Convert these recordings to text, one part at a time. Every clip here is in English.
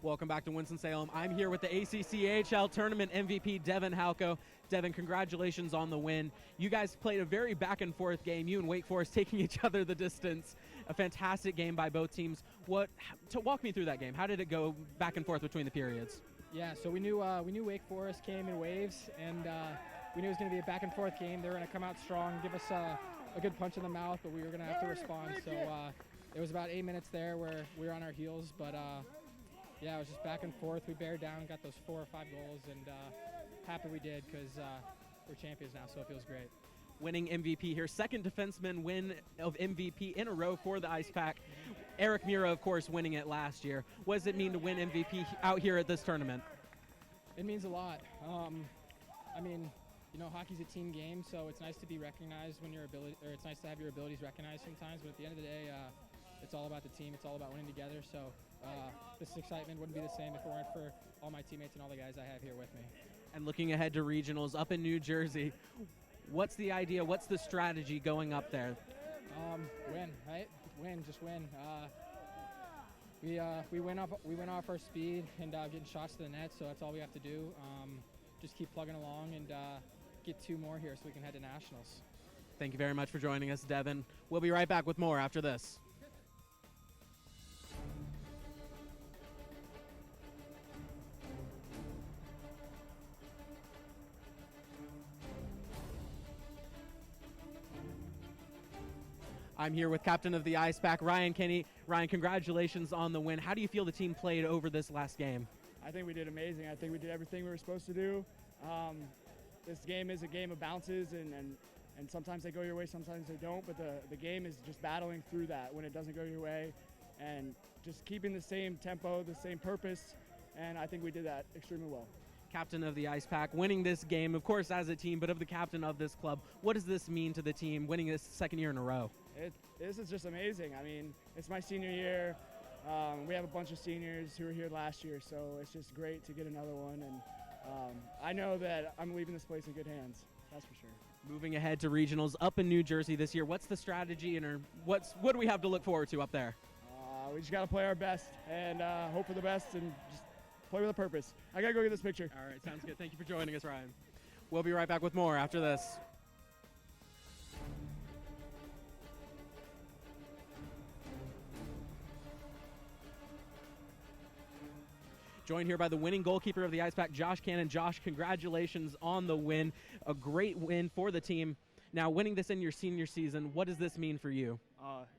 Welcome back to Winston-Salem. I'm here with the ACCHL Tournament MVP, Devin Halko. Devin, congratulations on the win. You guys played a very back-and-forth game, you and Wake Forest taking each other the distance. A fantastic game by both teams. Walk me through that game. How did it go back and forth between the periods? Yeah, so we knew Wake Forest came in waves, and we knew it was going to be a back-and-forth game. They were going to come out strong, give us a good punch in the mouth, but we were going to have to respond. So it was about 8 minutes there where we were on our heels, but yeah, it was just back and forth. We bared down, got those 4 or 5 goals, and happy we did because we're champions now, so it feels great. Winning MVP here, second defenseman win of MVP in a row for the Ice Pack. Eric Mura, of course, winning it last year. What does it mean to win MVP out here at this tournament? It means a lot. I mean, you know, hockey's a team game, so it's nice to be recognized when it's nice to have your abilities recognized sometimes. But at the end of the day, it's all about the team. It's all about winning together. So this excitement wouldn't be the same if it weren't for all my teammates and all the guys I have here with me. And looking ahead to regionals up in New Jersey, what's the idea? What's the strategy going up there? Win, right? Win, just win. We went off our speed and getting shots to the net, so that's all we have to do. Just keep plugging along and get 2 more here so we can head to nationals. Thank you very much for joining us, Devin. We'll be right back with more after this. I'm here with captain of the Ice Pack, Ryan Kenny. Ryan, congratulations on the win. How do you feel the team played over this last game? I think we did amazing. I think we did everything we were supposed to do. This game is a game of bounces, and sometimes they go your way, sometimes they don't, but the game is just battling through that when it doesn't go your way and just keeping the same tempo, the same purpose, and I think we did that extremely well. Captain of the Ice Pack, winning this game, of course, as a team, but of the captain of this club. What does this mean to the team, winning this second year in a row? This is just amazing. I mean, it's my senior year. We have a bunch of seniors who were here last year, so it's just great to get another one. And I know that I'm leaving this place in good hands. That's for sure. Moving ahead to regionals up in New Jersey this year, what's the strategy and what do we have to look forward to up there? We just got to play our best and hope for the best and just play with a purpose. I got to go get this picture. All right, sounds good. Thank you for joining us, Ryan. We'll be right back with more after this. Joined here by the winning goalkeeper of the Ice Pack, Josh Cannon. Josh, congratulations on the win. A great win for the team. Now, winning this in your senior season, what does this mean for you?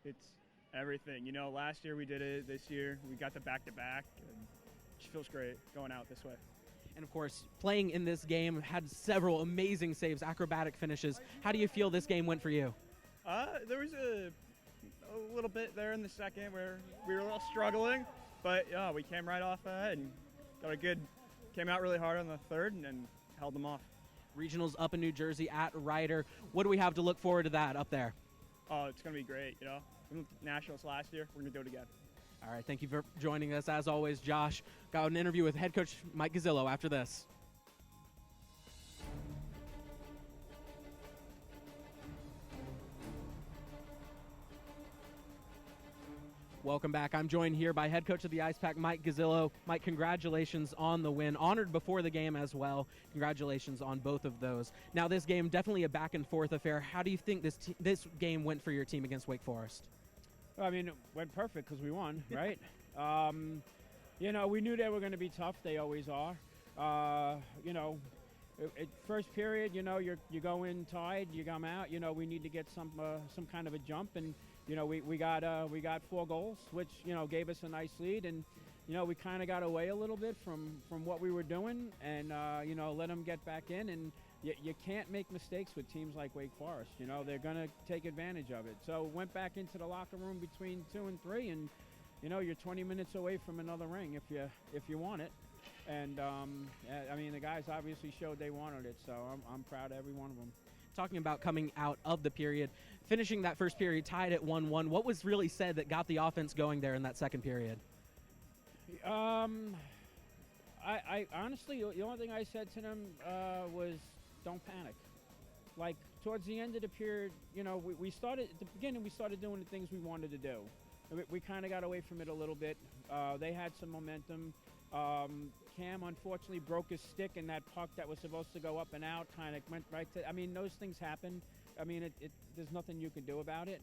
It's everything. You know, last year we did it. This year we got the back-to-back. And it just feels great going out this way. And, of course, playing in this game, had several amazing saves, acrobatic finishes. How do you feel this game went for you? There was a little bit there in the second where we were a little struggling. But yeah, we came right off ahead and came out really hard on the third and held them off. Regionals up in New Jersey at Ryder. What do we have to look forward to that up there? Oh, it's going to be great, you know. We went to nationals last year. We're going to do it again. All right, thank you for joining us. As always, Josh, got an interview with head coach Mike Gazzillo after this. Welcome back. I'm joined here by head coach of the Ice Pack, Mike Gazzillo. Mike, congratulations on the win. Honored before the game as well. Congratulations on both of those. Now, this game, definitely a back-and-forth affair. How do you think this game went for your team against Wake Forest? Well, I mean, it went perfect because we won, right? You know, we knew they were going to be tough. They always are. You know, at first period, you know, you go in tied, you come out. You know, we need to get some kind of a jump, and you know, we got 4 goals, which, you know, gave us a nice lead, and you know, we kind of got away a little bit from what we were doing, and you know, let them get back in, and you can't make mistakes with teams like Wake Forest. You know, they're going to take advantage of it. So went back into the locker room between 2 and 3, and you know, you're 20 minutes away from another ring if you want it. And I mean, the guys obviously showed they wanted it, so I'm proud of every one of them. Talking about coming out of the period, finishing that first period tied at 1-1, what was really said that got the offense going there in that second period? I honestly, the only thing I said to them was don't panic. Like, towards the end of the period, you know, we started, at the beginning, we started doing the things we wanted to do. We kind of got away from it a little bit. They had some momentum. Cam unfortunately broke his stick, and that puck that was supposed to go up and out kind of went right to. I mean, those things happen. I mean, there's nothing you can do about it.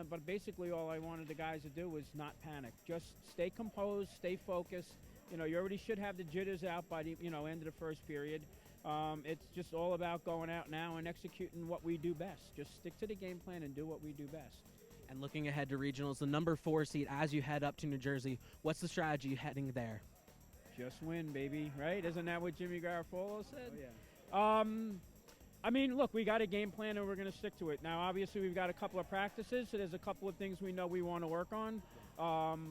But basically, all I wanted the guys to do was not panic. Just stay composed, stay focused. You know, you already should have the jitters out by the end of the first period. It's just all about going out now and executing what we do best. Just stick to the game plan and do what we do best. And looking ahead to regionals, the number 4 seed as you head up to New Jersey, what's the strategy heading there? Just win, baby, right? Isn't that what Jimmy Garofalo said? Oh, yeah. I mean, look, we got a game plan and we're going to stick to it. Now, obviously, we've got a couple of practices, so there's a couple of things we know we want to work on.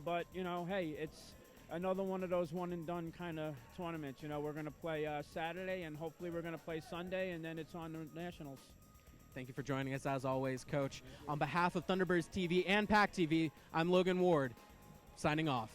But, hey, it's another one of those one-and-done kind of tournaments. We're going to play Saturday, and hopefully we're going to play Sunday, and then it's on the Nationals. Thank you for joining us, as always, Coach. On behalf of Thunderbirds TV and PackTV, I'm Logan Ward, signing off.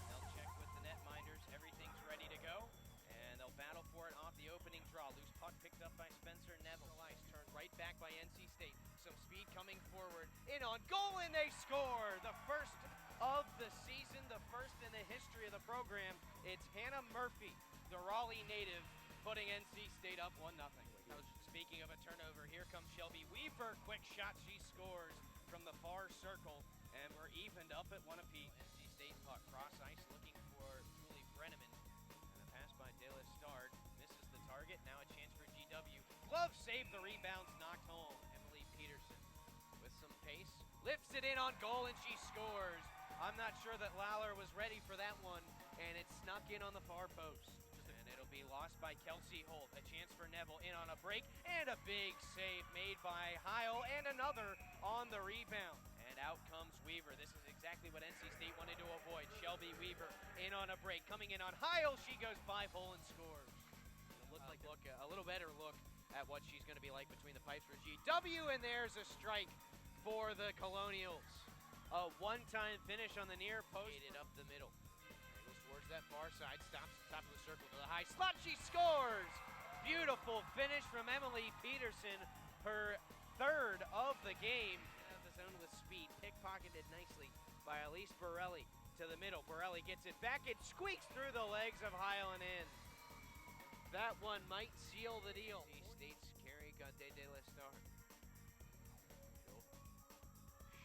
They'll check with the netminders. Everything's ready to go. And they'll battle for it off the opening draw. Loose puck picked up by Spencer Neville. Ice turned right back by NC State. Some speed coming forward. In on goal, and they score! The first of the season, the first in the history of the program. It's Hannah Murphy, the Raleigh native, putting NC State up 1-0. Speaking of a turnover, here comes Shelby Weaver. Quick shot, she scores from the far circle. And we're evened up at 1 apiece. NC State puck cross ice looking for Julie Brenneman. And a pass by Dela Stard. Misses the target. Now a chance for GW. Glove save, the rebound's knocked home. Emily Peterson with some pace. Lifts it in on goal and she scores. I'm not sure that Lawler was ready for that one. And it snuck in on the far post. And it'll be lost by Kelsey Holt. A chance for Neville in on a break. And a big save made by Heil. And another on the rebound. And out comes Weaver. This is exactly what NC State wanted to avoid. Shelby Weaver in on a break. Coming in on Heil. She goes 5-hole and scores. It'll look like a little better look at what she's going to be like between the pipes for GW. And there's a strike for the Colonials. A one-time finish on the near post. Up the middle. Goes towards that far side. Stops at the top of the circle to the high slot. She scores! Beautiful finish from Emily Peterson. Her third of the game. Zone with speed, pickpocketed nicely by Elise Borelli to the middle. Borelli gets it back. It squeaks through the legs of Heil and in. That one might seal the deal. State's carry Gade de la Star. She'll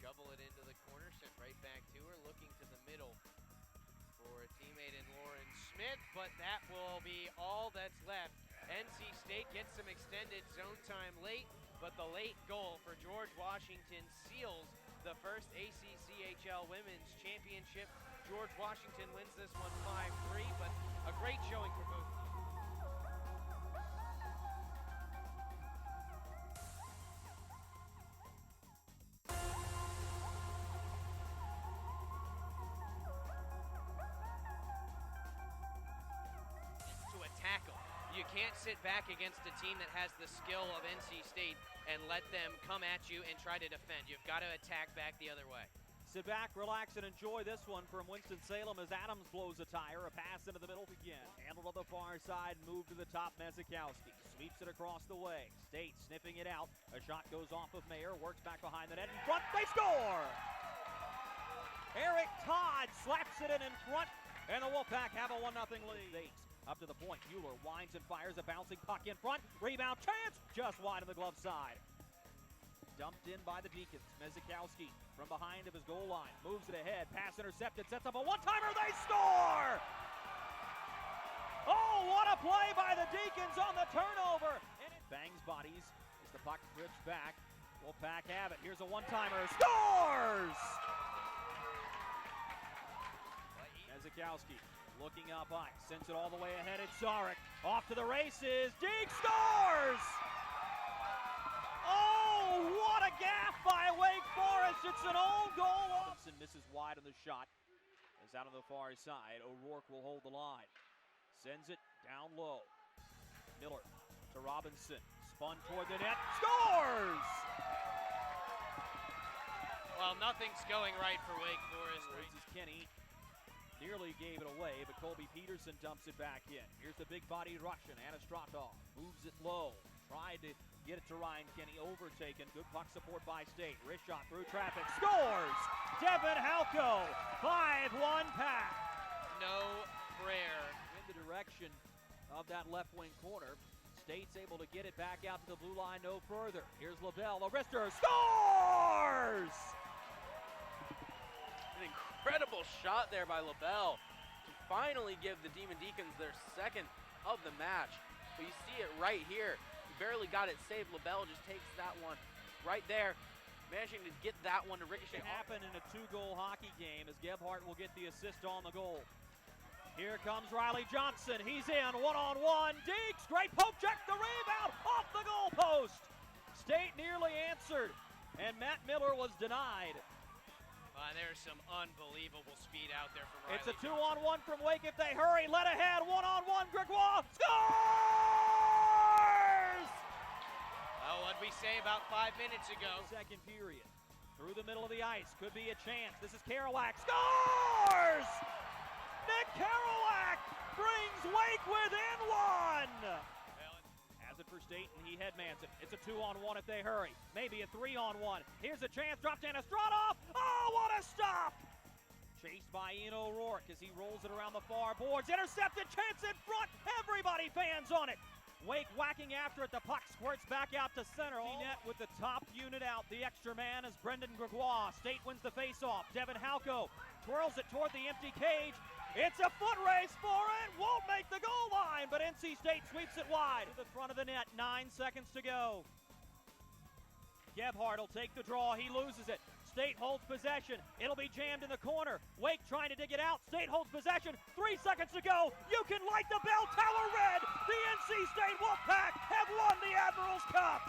shovel it into the corner, sent right back to her, looking to the middle for a teammate in Lauren Smith, but that will be all that's left. NC State gets some extended zone time late, but the late goal for George Washington seals the first ACCHL Women's Championship. George Washington wins this one 5-3, but a great showing for both. To a tackle. You can't sit back against a team that has the skill of NC State and let them come at you and try to defend. You've got to attack back the other way. Sit back, relax, and enjoy this one from Winston-Salem as Adams blows a tire. A pass into the middle again. Handled on the far side, moved to the top. Mezikowski sweeps it across the way. State sniffing it out. A shot goes off of Mayer, works back behind the net in front. They score! Eric Todd slaps it in front, and the Wolfpack have a 1-0 lead. Up to the point, Mueller winds and fires a bouncing puck in front. Rebound chance, just wide of the glove side. Dumped in by the Deacons. Mezikowski from behind of his goal line. Moves it ahead, pass intercepted, sets up a one-timer, they score! Oh, what a play by the Deacons on the turnover! And it bangs bodies as the puck drifts back. Wolfpack have it, here's a one-timer, scores! Mezikowski looking up ice, sends it all the way ahead. It's Zarek off to the races. Deke scores! Oh, what a gaff by Wake Forest! scores! It's an own goal. Robinson misses wide on the shot. Is out on the far side. O'Rourke will hold the line. Sends it down low. Miller to Robinson. Spun toward the net. Scores! Well, nothing's going right for Wake Forest. This is Kenny. Nearly gave it away, but Colby Peterson dumps it back in. Here's the big-bodied Russian, Anastratov. Moves it low. Tried to get it to Ryan Kenny. Overtaken. Good puck support by State. Wrist shot through traffic. Scores! Devin Halko. 5-1 Pack. No prayer. In the direction of that left wing corner. State's able to get it back out to the blue line no further. Here's LaBelle. A wrister. Scores! An incredible shot there by LaBelle to finally give the Demon Deacons their second of the match. But you see it right here. He barely got it saved. LaBelle just takes that one right there, managing to get that one to ricochet. It happened in a 2-goal hockey game as Gebhardt will get the assist on the goal. Here comes Riley Johnson. He's in one-on-one. Deeks, great poke check, the rebound off the goalpost. State nearly answered, and Matt Miller was denied. There's some unbelievable speed out there from Riley. It's a 2-on-1 from Wake if they hurry. Let ahead, one-on-1. Gregoire scores! Oh, what'd we say about 5 minutes ago? Second period. Through the middle of the ice. Could be a chance. This is Kerouac. Scores! Nick Kerouac brings Wake within one! Has it for State, and he headmans it. It's a 2-on-1 if they hurry. Maybe a 3-on-1. Here's a chance. Dropped Anastratov. Oh, what a stop! Chased by Ian O'Rourke as he rolls it around the far boards. Intercepted. Chance in front. Everybody fans on it. Wake whacking after it. The puck squirts back out to center. Net with the top unit out. The extra man is Brendan Gregoire. State wins the faceoff. Devin Halko twirls it toward the empty cage. It's a foot race for it. Won't make the goal line, but NC State sweeps it wide to the front of the net. 9 seconds to go. Gebhardt will take the draw. He loses it. State holds possession. It'll be jammed in the corner. Wake trying to dig it out. State holds possession. 3 seconds to go. You can light the bell tower red. The NC State Wolfpack have won the Admirals Cup.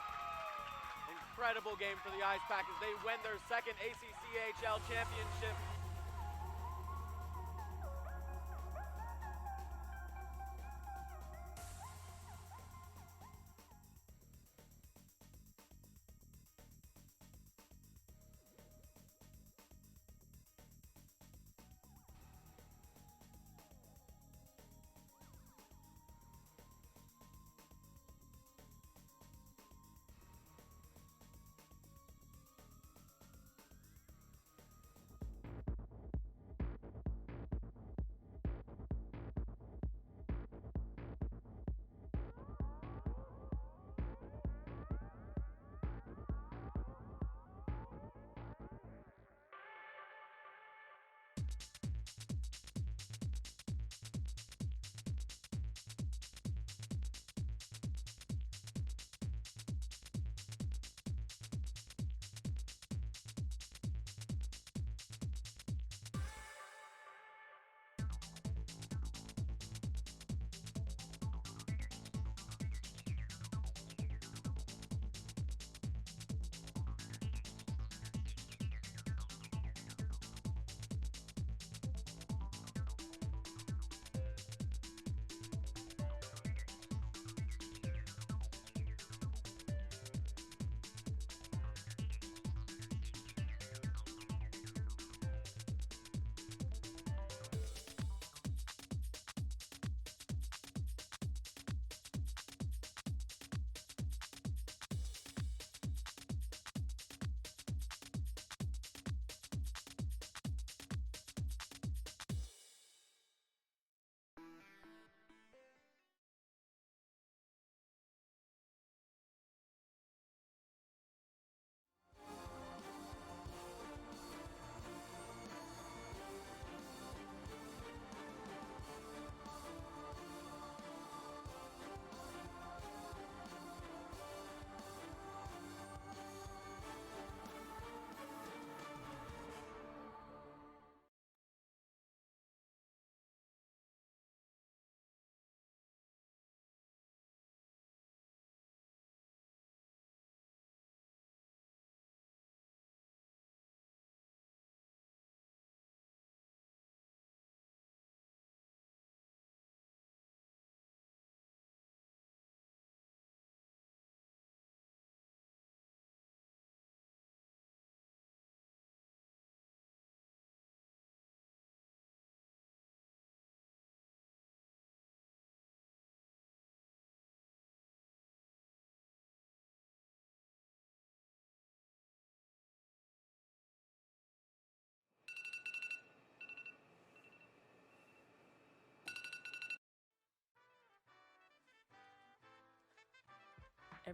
Incredible game for the Ice Pack as they win their second ACCHL championship.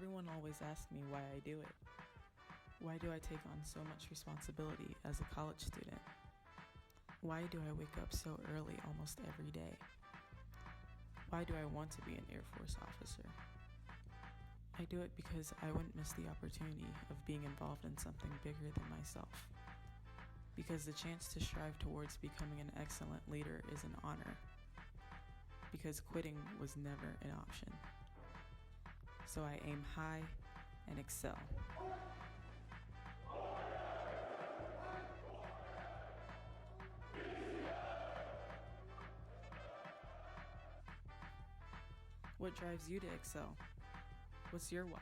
Everyone always asks me why I do it. Why do I take on so much responsibility as a college student? Why do I wake up so early almost every day? Why do I want to be an Air Force officer? I do it because I wouldn't miss the opportunity of being involved in something bigger than myself. Because the chance to strive towards becoming an excellent leader is an honor. Because quitting was never an option. So I aim high and excel. What drives you to excel? What's your why?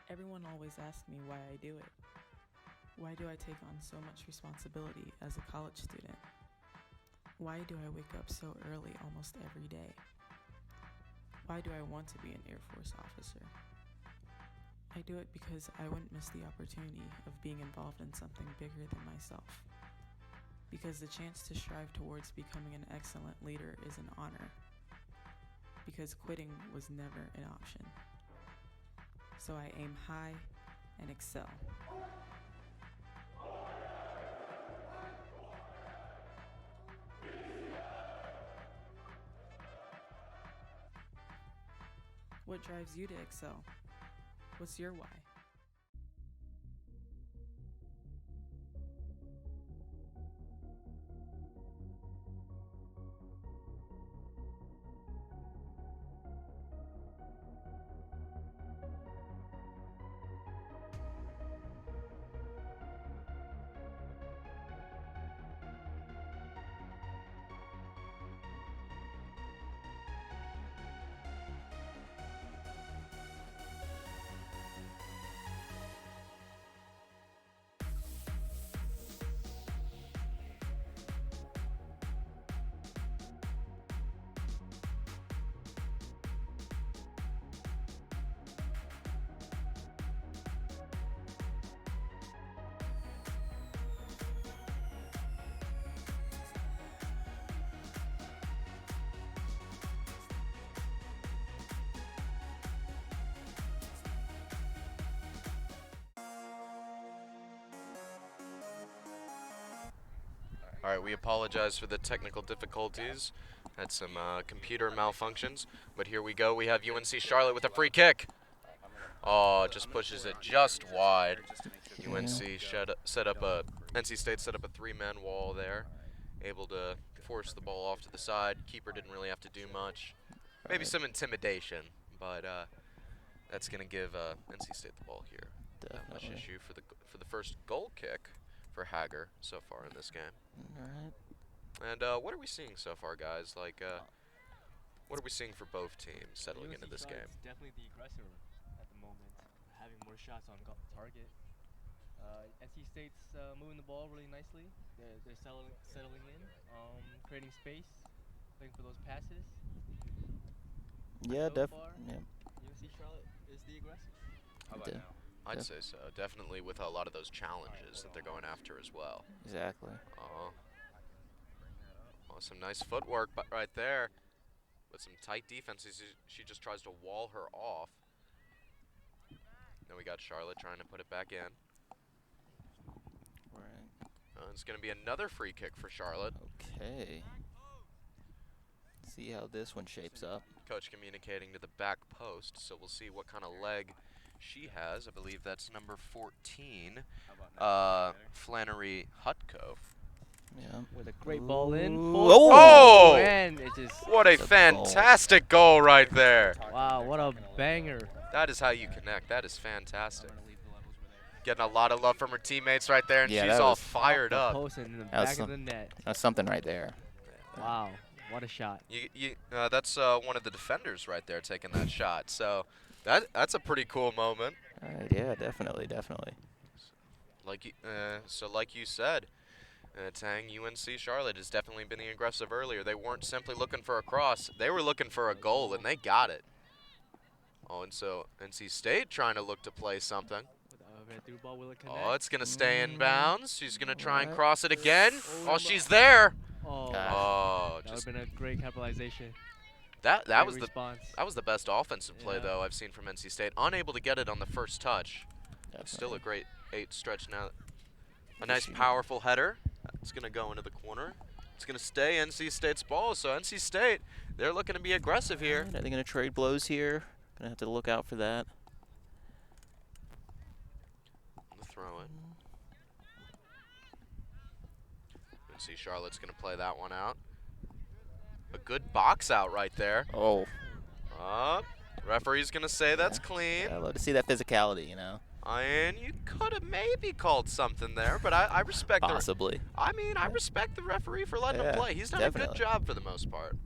Everyone always asks me why I do it. Why do I take on so much responsibility as a college student? Why do I wake up so early almost every day? Why do I want to be an Air Force officer? I do it because I wouldn't miss the opportunity of being involved in something bigger than myself. Because the chance to strive towards becoming an excellent leader is an honor. Because quitting was never an option. So I aim high and excel. What drives you to excel? What's your why? All right, we apologize for the technical difficulties. Had some computer malfunctions, but here we go. We have UNC Charlotte with a free kick. Oh, just pushes it just wide. UNC set up a NC State set up a three-man wall there, able to force the ball off to the side. Keeper didn't really have to do much. Maybe some intimidation, but that's gonna give NC State the ball here. Not much issue for the first goal kick for Hager so far in this game. All right. And what are we seeing so far, guys? Like, what are we seeing for both teams settling into this game? Definitely the aggressor at the moment, having more shots on target. NC State's moving the ball really nicely. They're settling in, creating space, looking for those passes. Yeah, definitely. Yeah. UNC Charlotte is the aggressor. How about now? I'd say so. Definitely with a lot of those challenges that they're going after as well. Exactly. Oh, some nice footwork right there. With some tight defenses, she just tries to wall her off. Then we got Charlotte trying to put it back in. Right. It's going to be another free kick for Charlotte. Okay. See how this one shapes up. Coach communicating to the back post, so we'll see what kind of leg she has. I believe that's number 14, Flannery Hutko. Yeah. With a great ball in. Oh! And it just What a fantastic goal right there. Wow, what a banger. That is how you connect. That is fantastic. Getting a lot of love from her teammates right there, and she's all fired up. Post in the back of the net. That's something right there. Wow, what a shot. That's one of the defenders right there taking that shot. So that's a pretty cool moment. Yeah, definitely. Like you said, Tang, UNC Charlotte has definitely been the aggressive earlier. They weren't simply looking for a cross. They were looking for a goal, and they got it. Oh, and so NC State trying to look to play something. Oh, it's going to stay in bounds. She's going to try and cross it again. Oh, she's there. Oh, that would have been a great capitalization. That was the best offensive play though I've seen from NC State. Unable to get it on the first touch. Still a great 8 stretch now. A nice powerful header. It's going to go into the corner. It's going to stay NC State's ball. So NC State, they're looking to be aggressive here. Are they going to trade blows here? Going to have to look out for that. Throw it. NC Charlotte's going to play that one out. A good box out right there. Oh. Referee's going to say that's clean. I love to see that physicality, you know. And you could have maybe called something there, but I respect possibly. I respect the referee for letting him play. He's done a good job for the most part.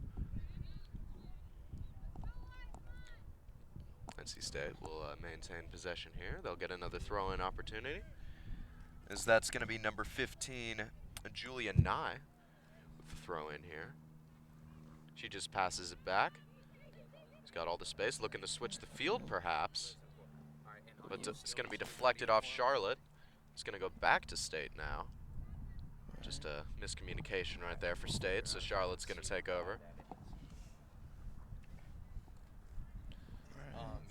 NC State will maintain possession here. They'll get another throw-in opportunity, as that's going to be number 15, Julia Nye, with the throw-in here. She just passes it back. She's got all the space, looking to switch the field perhaps. But it's going to be deflected off Charlotte. It's going to go back to State now. Just a miscommunication right there for State, so Charlotte's going to take over.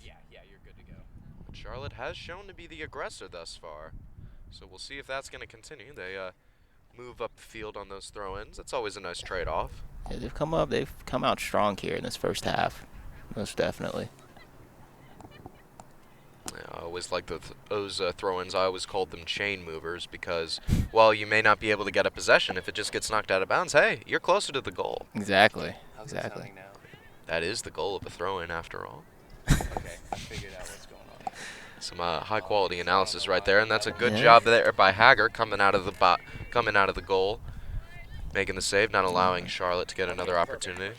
Yeah, you're good to go. But Charlotte has shown to be the aggressor thus far, so we'll see if that's going to continue. They move up the field on those throw-ins. That's always a nice trade-off. Yeah, they've come out strong here in this first half, most definitely. Yeah, I always like those throw-ins. I always called them chain movers because, while you may not be able to get a possession, if it just gets knocked out of bounds, hey, you're closer to the goal. Exactly. How's Exactly. it sounding now? That is the goal of a throw-in, after all. Okay, I figured out what's going on. Some high-quality analysis right there, and that's a good job there by Hager coming out of the goal, making the save, not allowing Charlotte to get another opportunity.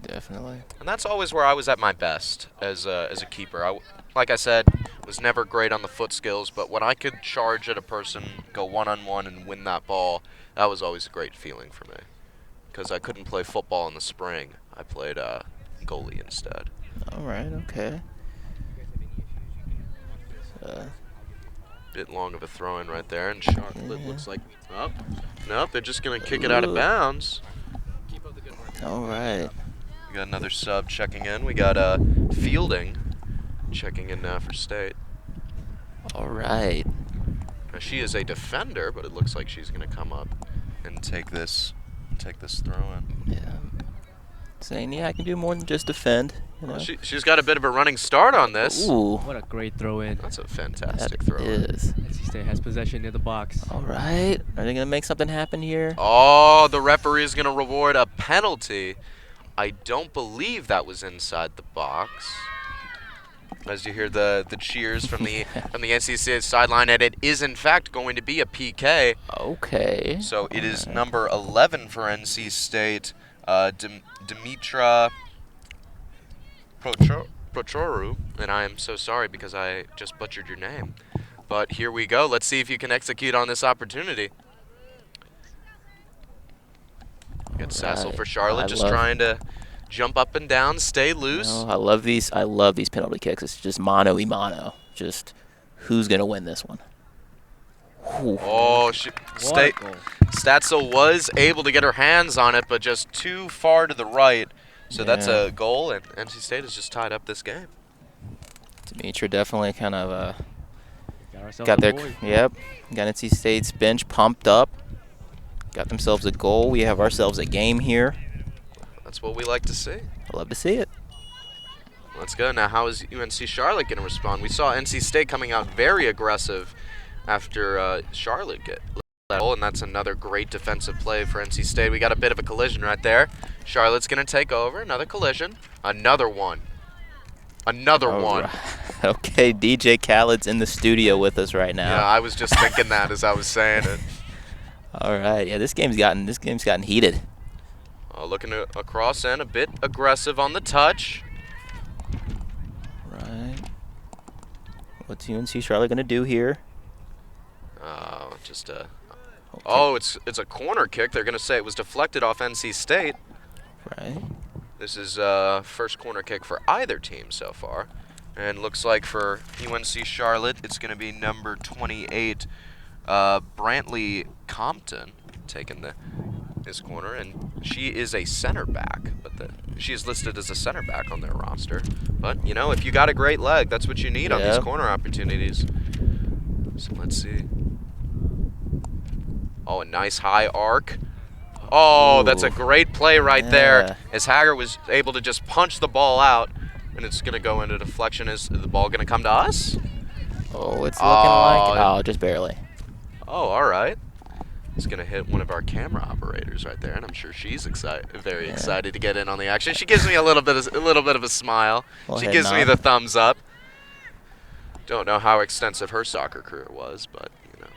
Definitely. And that's always where I was at my best as a keeper. Like I said, was never great on the foot skills, but when I could charge at a person, go one-on-one and win that ball, that was always a great feeling for me. Because I couldn't play football in the spring. I played goalie instead. All right, okay. Bit long of a throw-in right there, and Charlotte looks like, oh, nope, they're just going to kick it out of bounds. All right. We got another sub checking in. We got Fielding checking in now for State. All right. Now, she is a defender, but it looks like she's going to come up and take this throw-in. Yeah. Saying, yeah, I can do more than just defend. You know? Well, she's got a bit of a running start on this. Ooh. What a great throw in. That's a fantastic That throw-in. is. NC State has possession near the box. All right. Are they going to make something happen here? Oh, the referee is going to reward a penalty. I don't believe that was inside the box. As you hear the cheers from the NC State sideline, and it is in fact going to be a PK. Okay. So it is number 11 for NC State, Dimitra Prochoru, and I am so sorry because I just butchered your name. But here we go. Let's see if you can execute on this opportunity. Got Sassel for Charlotte, just trying to jump up and down, stay loose. No, I love these penalty kicks. It's just mano y mano. Just who's gonna win this one? Ooh. Oh, Statzel was able to get her hands on it, but just too far to the right. So that's a goal, and NC State has just tied up this game. Dimitra definitely kind of got got NC State's bench pumped up. Got themselves a goal. We have ourselves a game here. That's what we like to see. I love to see it. Let's go. Now, how is UNC Charlotte going to respond? We saw NC State coming out very aggressive after Charlotte get that goal, and that's another great defensive play for NC State. We got a bit of a collision right there. Charlotte's going to take over. Another collision. Another one. Another one. Right. Okay, DJ Khaled's in the studio with us right now. Yeah, I was just thinking that as I was saying it. All right. Yeah, this game's gotten heated. Looking across and a bit aggressive on the touch. Right. What's UNC Charlotte going to do here? Okay. Oh, it's a corner kick. They're going to say it was deflected off NC State. Right. This is first corner kick for either team so far. And looks like for UNC Charlotte, it's going to be number 28, Brantley Compton, taking his corner. And she is a center back, but she is listed as a center back on their roster. But, you know, if you got a great leg, that's what you need on these corner opportunities. So let's see. Oh, a nice high arc. Oh, that's a great play right there, as Hager was able to just punch the ball out, and it's going to go into deflection. Is the ball going to come to us? Oh, it's looking like, just barely. Oh, all right. It's going to hit one of our camera operators right there, and I'm sure she's very excited to get in on the action. She gives me a little bit of a smile. She gives me the thumbs up. Don't know how extensive her soccer career was, but, you know.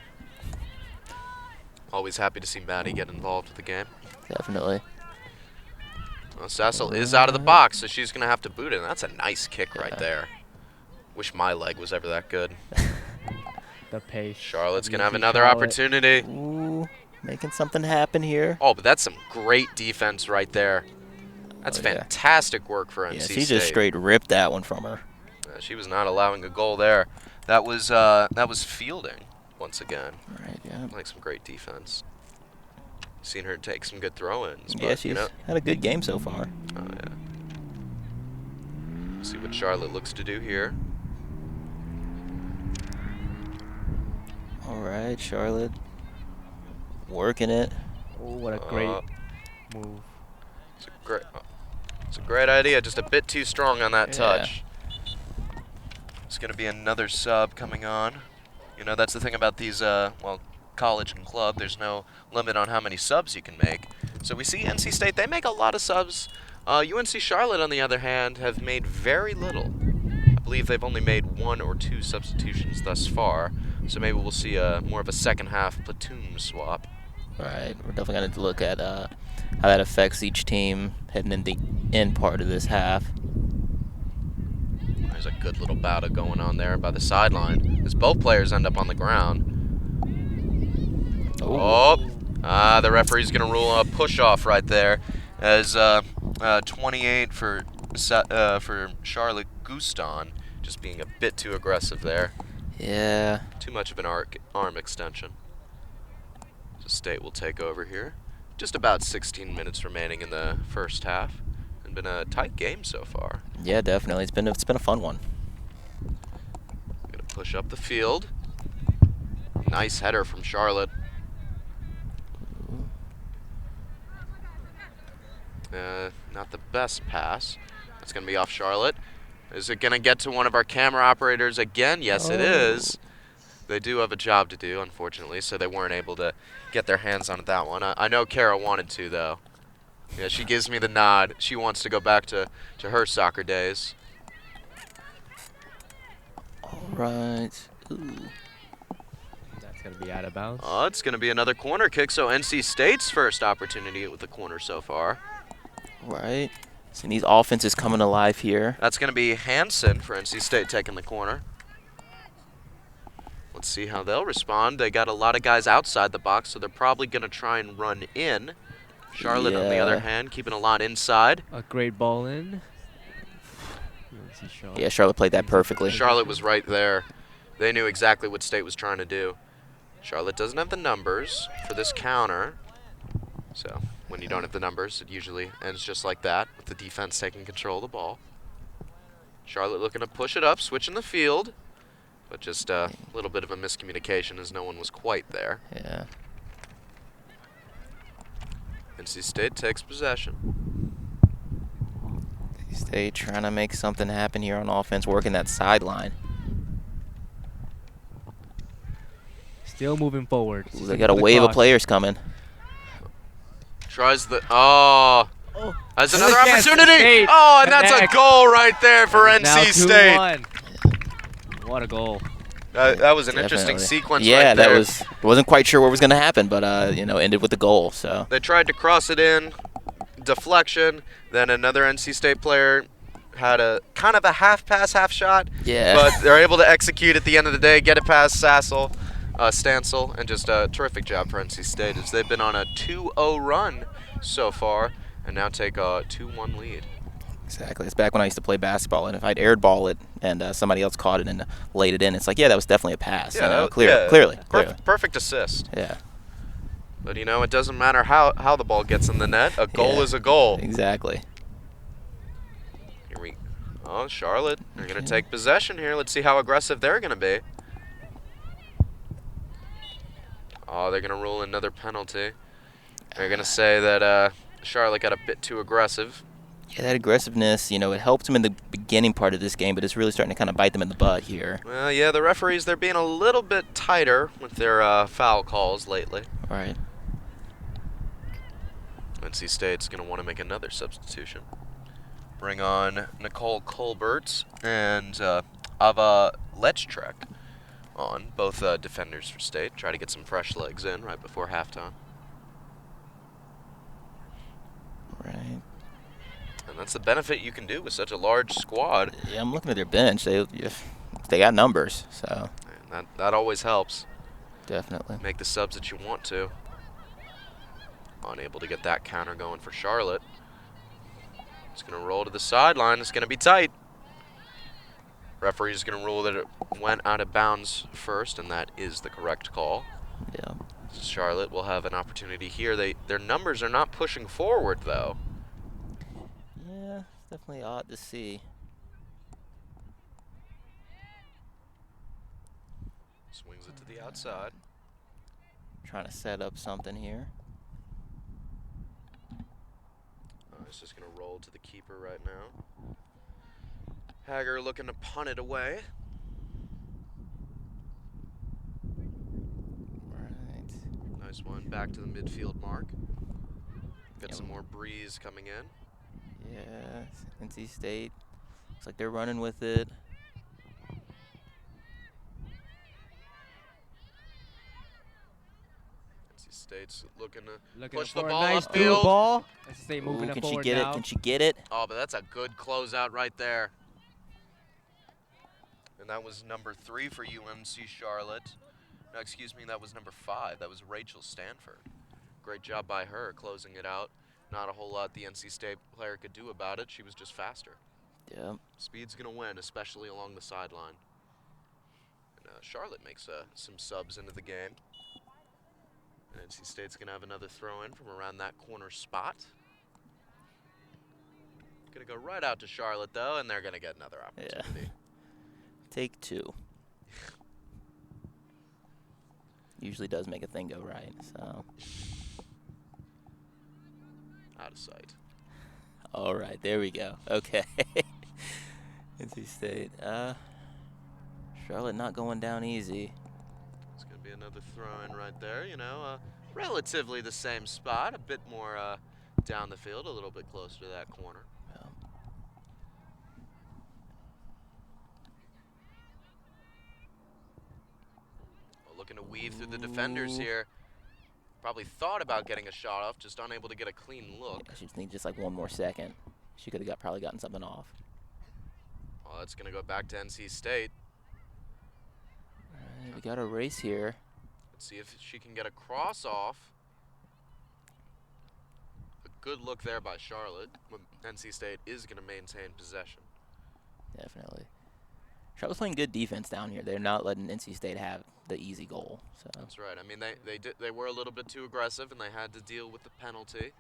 Always happy to see Maddie get involved with the game. Definitely. Well, Sassel is out of the box, so she's going to have to boot it. And that's a nice kick right there. Wish my leg was ever that good. The pace. Charlotte's going to have another opportunity. Ooh, making something happen here. Oh, but that's some great defense right there. That's fantastic work for NC State. She just straight ripped that one from her. She was not allowing a goal there. That was fielding once again. Right, yeah. Like some great defense. Seen her take some good throw-ins. Yeah, she's had a good game so far. Oh, yeah. See what Charlotte looks to do here. All right, Charlotte. Working it. Oh, what a great move. It's a great idea, just a bit too strong on that touch. It's going to be another sub coming on. You know, that's the thing about these, well, college and club. There's no limit on how many subs you can make. So we see NC State, they make a lot of subs. UNC Charlotte, on the other hand, have made very little. I believe they've only made 1 or 2 substitutions thus far. So maybe we'll see more of a second half platoon swap. Right, we're definitely going to look at how that affects each team heading in the end part of this half. There's a good little battle going on there by the sideline as both players end up on the ground. The referee's going to rule a push-off right there as 28 for Charlotte Guston, just being a bit too aggressive there. Yeah. Too much of an arm extension. So State will take over here. Just about 16 minutes remaining in the first half. And been a tight game so far. Yeah, definitely. It's been a fun one. Gonna push up the field. Nice header from Charlotte. Not the best pass. That's gonna be off Charlotte. Is it gonna get to one of our camera operators again? Yes, it is. They do have a job to do, unfortunately, so they weren't able to get their hands on that one. I know Kara wanted to, though. Yeah, she gives me the nod. She wants to go back to her soccer days. All right. Ooh. That's going to be out of bounds. Oh, it's going to be another corner kick, so NC State's first opportunity with the corner so far. Right. Seeing these offenses coming alive here. That's going to be Hansen for NC State taking the corner. Let's see how they'll respond. They got a lot of guys outside the box, so they're probably going to try and run in. Charlotte, on the other hand, keeping a lot inside. A great ball in. Yeah, Charlotte played that perfectly. Charlotte was right there. They knew exactly what State was trying to do. Charlotte doesn't have the numbers for this counter. So when you don't have the numbers, it usually ends just like that, with the defense taking control of the ball. Charlotte looking to push it up, switching the field. But just a little bit of a miscommunication as no one was quite there. Yeah. NC State takes possession. NC State trying to make something happen here on offense, working that sideline. Still moving forward. Ooh, they got a wave of players coming. Tries the has another opportunity. Oh, and that's a goal right there for NC State. What a goal. That was an interesting sequence right there. there. Yeah, wasn't quite sure what was going to happen, but you know, ended with the goal. So they tried to cross it in, deflection. Then another NC State player had a kind of a half pass, half shot. Yeah. But they're able to execute at the end of the day, get it past Stansel, and just a terrific job for NC State as they've been on a 2-0 run so far, and now take a 2-1 lead. Exactly. It's back when I used to play basketball, and if I'd airball it and somebody else caught it and laid it in, it's like, yeah, that was definitely a pass. Yeah, you know, clearly. Perfect assist. Yeah. But, you know, it doesn't matter how the ball gets in the net. A goal is a goal. Exactly. Here we go. Charlotte, they're going to take possession here. Let's see how aggressive they're going to be. Oh, they're going to rule another penalty. They're going to say that Charlotte got a bit too aggressive. Yeah, that aggressiveness, you know, it helped them in the beginning part of this game, but it's really starting to kind of bite them in the butt here. Well, yeah, the referees, they're being a little bit tighter with their foul calls lately. Right. NC State's going to want to make another substitution. Bring on Nicole Colbert and Ava Lechtrek on, both defenders for State. Try to get some fresh legs in right before halftime. Right. And that's the benefit you can do with such a large squad. Yeah, I'm looking at their bench. They got numbers, so. And that always helps. Definitely. Make the subs that you want to. Unable to get that counter going for Charlotte. It's going to roll to the sideline. It's going to be tight. Referee's going to rule that it went out of bounds first, and that is the correct call. Yeah. Charlotte will have an opportunity here. Their numbers are not pushing forward, though. Yeah, it's definitely odd to see. Swings it to the outside. Trying to set up something here. It's just going to roll to the keeper right now. Hager looking to punt it away. Right. Nice one. Back to the midfield mark. Got some more breeze coming in. Yeah, NC State. Looks like they're running with it. NC State's looking to Looking push the for a ball nice upfield. through ball. NC State moving Can forward she get now. it? Can she get it? Oh, but that's a good closeout right there. And that was number 3 for UNC Charlotte. No, excuse me, that was number 5. That was Rachel Stanford. Great job by her closing it out. Not a whole lot the NC State player could do about it. She was just faster. Yeah. Speed's going to win, especially along the sideline. And Charlotte makes some subs into the game. And NC State's going to have another throw in from around that corner spot. Going to go right out to Charlotte, though, and they're going to get another opportunity. Yeah. Take 2. Usually does make a thing go right, so. Out of sight. All right, there we go. Okay. NC State. Charlotte not going down easy. It's going to be another throw-in right there. You know, relatively the same spot. A bit more down the field, a little bit closer to that corner. Yeah. Well, looking to weave through the defenders here. Probably thought about getting a shot off, just unable to get a clean look. Yeah, she just needs just like one more second. She could have probably gotten something off. Well, that's going to go back to NC State. All right, we got a race here. Let's see if she can get a cross off. A good look there by Charlotte. NC State is going to maintain possession. Definitely. Charlotte's playing good defense down here. They're not letting NC State have the easy goal. So. That's right. I mean, they were a little bit too aggressive, and they had to deal with the penalty.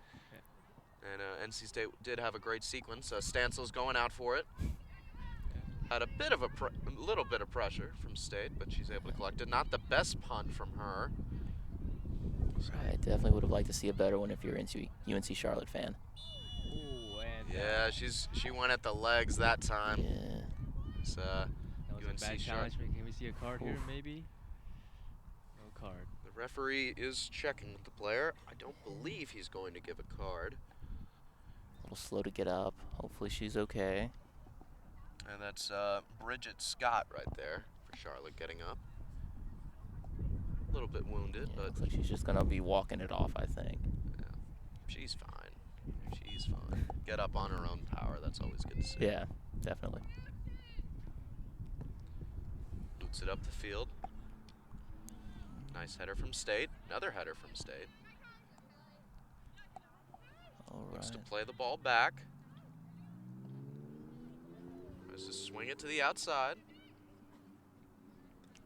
And NC State did have a great sequence. Stansel's going out for it. Had a bit of a little bit of pressure from State, but she's able to collect it. Not the best punt from her. Right, definitely would have liked to see a better one if you're a UNC Charlotte fan. Ooh, and Yeah, she went at the legs that time. Yeah. It's, that was UNC a bad challenge. Can we see a card here, maybe? No card. The referee is checking with the player. I don't believe he's going to give a card. A little slow to get up. Hopefully she's okay. And that's Bridget Scott right there for Charlotte getting up. A little bit wounded, Yeah, but looks like she's just gonna be walking it off, I think. yeah, she's fine. She's fine. Get up on her own power. That's always good to see. Yeah, definitely. Boots it up the field. Nice header from State. Another header from State. All Looks to right. play the ball back. Tries to swing it to the outside.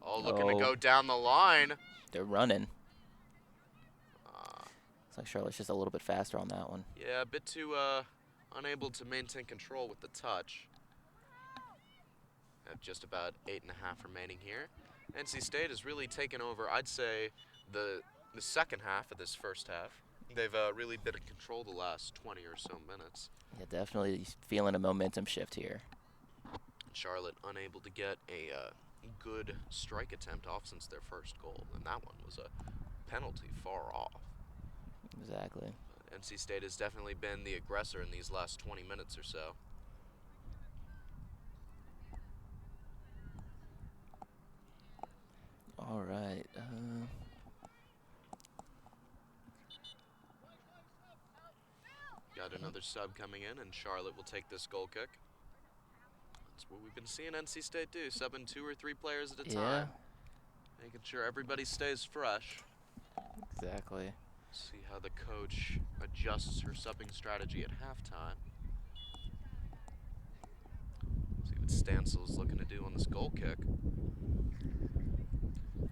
Oh, looking to go down the line. They're running. Looks like Charlotte's just a little bit faster on that one. Yeah, a bit too unable to maintain control with the touch. Have just about 8.5 remaining here. NC State has really taken over, I'd say, the second half of this first half. They've really been in control the last 20 or so minutes. Yeah, definitely feeling a momentum shift here. Charlotte unable to get a good strike attempt off since their first goal, and that one was a penalty far off. Exactly. NC State has definitely been the aggressor in these last 20 minutes or so. All right. Got another Another sub coming in, and Charlotte will take this goal kick. That's what we've been seeing NC State do, subbing 2 or 3 players at a time. Making sure everybody stays fresh. Exactly. See how the coach adjusts her subbing strategy at halftime. See what Stansel's looking to do on this goal kick.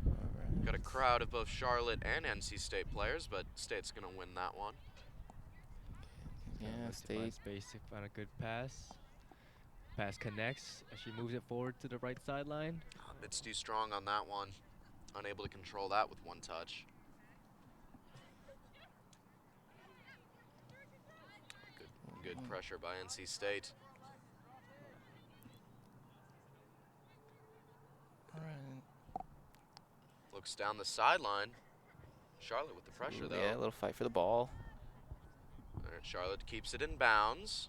Alright. Got a crowd of both Charlotte and NC State players, but State's going to win that one. Yeah, State. Space to find a good pass. Pass connects as she moves it forward to the right sideline. A bit too strong on that one. Unable to control that with one touch. Good pressure by NC State. All right. Looks down the sideline. Charlotte with the pressure, though. Yeah, a little fight for the ball. All right, Charlotte keeps it in bounds.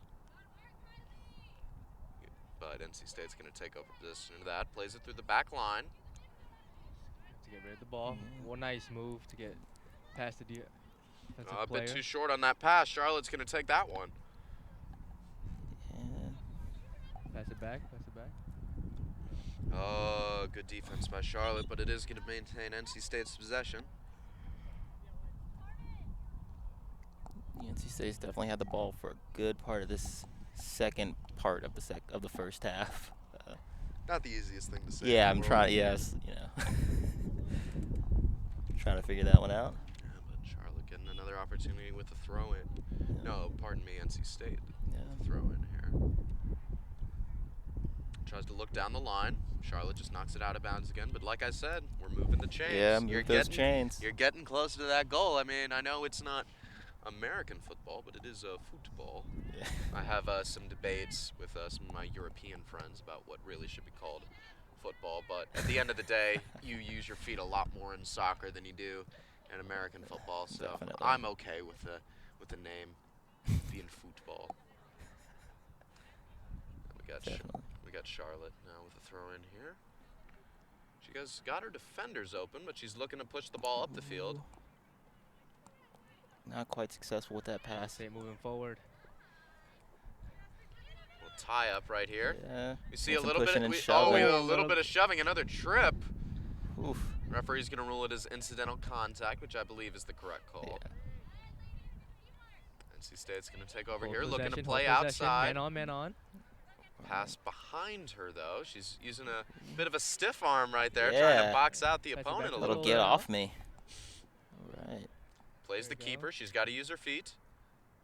But NC State's going to take over position of that. Plays it through the back line. To get rid of the ball. One nice move to get past the defensive A player. bit too short on that pass. Charlotte's going to take that one. Pass it back, pass it back. Oh, good defense by Charlotte, but it is going to maintain NC State's possession. NC State's definitely had the ball for a good part of this second part of the first half. Not the easiest thing to say. Yeah, I'm trying. Yes, you know, trying to figure that one out. Yeah, but Charlotte getting another opportunity with the throw-in. No, pardon me, NC State. Yeah. Throw-in here. Tries to look down the line. Charlotte just knocks it out of bounds again. But like I said, we're moving the chains. Yeah, move those chains. You're getting close to that goal. I mean, I know it's not American football, but it is football. Yeah. I have some debates with some of my European friends about what really should be called football. But at the end of the day, you use your feet a lot more in soccer than you do in American football. So Definitely. I'm okay with the name being football. We got Charlotte now with a throw in here. She got her defenders open, but she's looking to push the ball up the field. Not quite successful with that pass. State moving forward. We'll tie up right here. Yeah. We see a Some little bit. pushing and We shoving. have a little bit of shoving. Another trip. Oof. Referee's going to rule it as incidental contact, which I believe is the correct call. Yeah. NC State's going to take over Hold here, looking to possession, play hold possession, outside. Man on. Pass behind her, though. She's using a bit of a stiff arm right there, Yeah. trying to box out the Pass it opponent back a to little Little bit. get off me. All right. Plays the There you go. keeper. She's got to use her feet.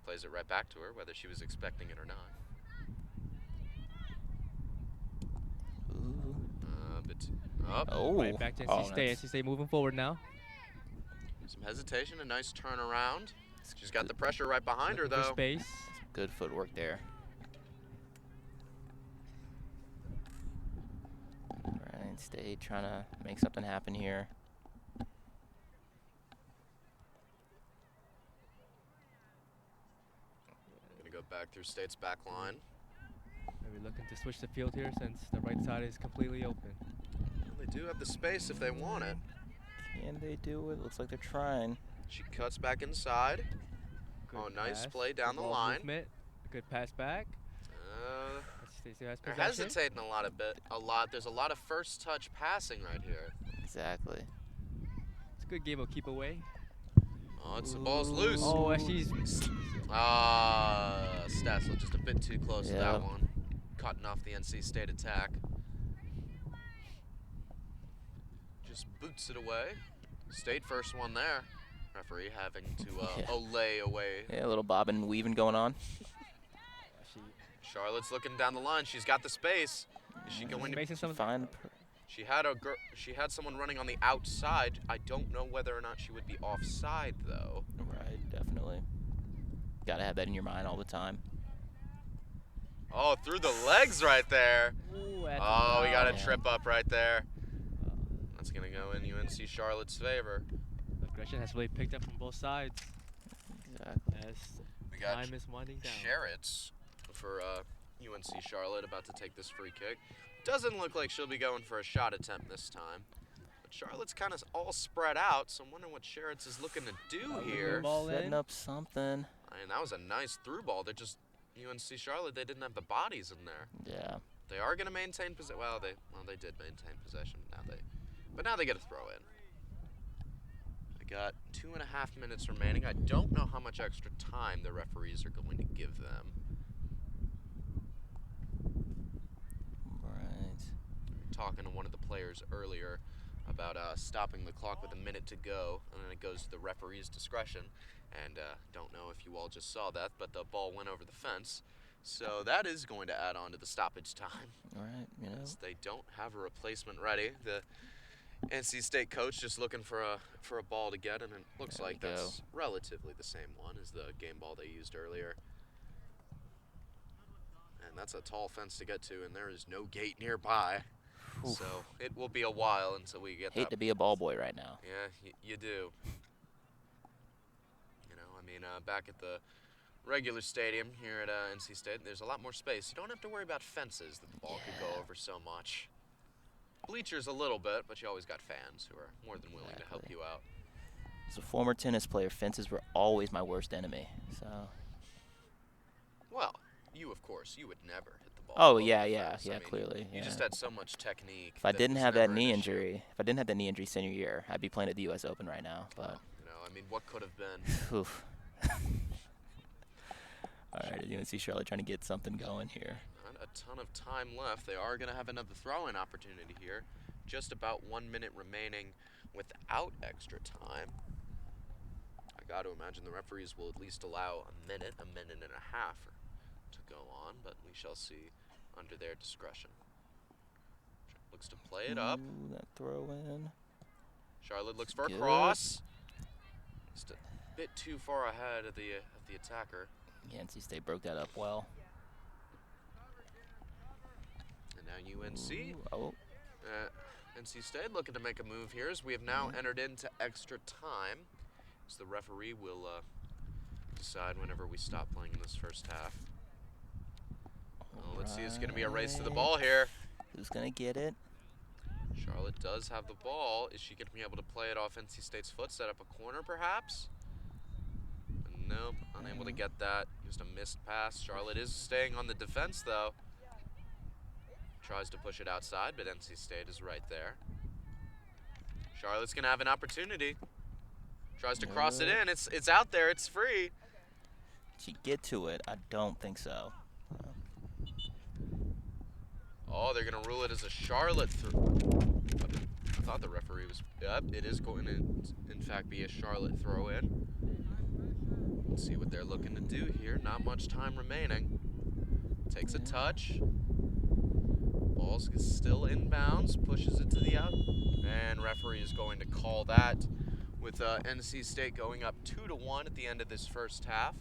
Plays it right back to her, whether she was expecting it or not. Ooh. Bit up. Oh. Right back to NC State. Nice. NC State moving forward now. Some hesitation, a nice turnaround. She's got the pressure right behind her, Looking for though. space. Good footwork there. All right, State trying to make something happen here. Gonna go back through State's back line. Maybe looking to switch the field here since the right side is completely open. Well, they do have the space if they want it. Can they do it? Looks like they're trying. She cuts back inside. Good Oh, nice pass, play down good the ball movement. movement, Good pass back. NC State still has They're possession. hesitating a lot. There's a lot of first touch passing right here. Exactly. It's a good game of keep away. Oh, the ball's loose. Oh, and she's Stassel just a bit too close to Yeah. that one. Cutting off the NC State attack. Just boots it away. State first one there. Referee having to Yeah. olay away. Yeah, a little bobbing and weaving going on. Charlotte's looking down the line. She's got the space. Is she going to making some Find. She had someone running on the outside. I don't know whether or not she would be offside though. Right, definitely. Gotta have that in your mind all the time. Oh, through the legs right there. Ooh, at Oh, we got a Yeah. trip up right there. That's gonna go in UNC Charlotte's favor. aggression has really picked up from both sides Exactly. as We got time is winding down. Sherritts for UNC Charlotte about to take this free kick. Doesn't look like she'll be going for a shot attempt this time. But Charlotte's kind of all spread out, so I'm wondering what Sherritts is looking to do here. Ball Setting in. up something. And that was a nice through ball. They're just UNC Charlotte. They didn't have the bodies in there. Yeah. They are going to maintain possession. Well, they did maintain possession. But now they get a throw in. They got 2.5 minutes remaining. I don't know how much extra time the referees are going to give them. Right. Talking to one of the players earlier about stopping the clock with a minute to go, and then it goes to the referee's discretion. And don't know if you all just saw that, but the ball went over the fence. So that is going to add on to the stoppage time. All right, you know. As they don't have a replacement ready. The NC State coach just looking for a ball to get, and it looks like that's relatively the same one as the game ball they used earlier. And that's a tall fence to get to, and there is no gate nearby. Oof. So it will be a while until we get Hate to be a ball boy right now. Yeah, you do. You know, I mean, back at the regular stadium here at NC State, there's a lot more space. You don't have to worry about fences that the ball could go over so much. Bleachers a little bit, but you always got fans who are more than willing to help you out. As a former tennis player, fences were always my worst enemy. So. Well, you of course, you would never hit the ball. Oh over yeah, the yeah, fence. yeah, I mean, clearly. You just had so much technique. If I that didn't was have that never an knee issue. injury, senior year, I'd be playing at the U.S. Open right now. But. You know, I mean, what could have been? Oof. All right, UNC Charlotte trying to get something going here. Not a ton of time left. They are going to have another throw-in opportunity here. Just about 1 minute remaining without extra time. I got to imagine the referees will at least allow a minute and a half to go on, but we shall see under their discretion. Looks to play it up. Ooh, that throw in. Charlotte looks for a Good. cross. Just a bit too far ahead of the attacker. Yeah, NC State broke that up well. And now UNC. Ooh, oh. NC State looking to make a move here as we have now entered into extra time. So the referee will decide whenever we stop playing in this first half. Well, let's see, it's going to be a race to the ball here. Who's going to get it? Charlotte does have the ball. Is she going to be able to play it off NC State's foot, set up a corner perhaps? Nope, unable to get that. Just a missed pass. Charlotte is staying on the defense though. Tries to push it outside, but NC State is right there. Charlotte's gonna have an opportunity. Tries to cross it in. It's out there. It's free. Did she get to it? I don't think so. Oh, they're gonna rule it as a Charlotte throw. I thought the referee was. Yep, it is going to, in fact, be a Charlotte throw in. Let's see what they're looking to do here. Not much time remaining. Takes a touch. Ball's still inbounds, pushes it to the out, and referee is going to call that with NC State going up 2-1 at the end of this first half.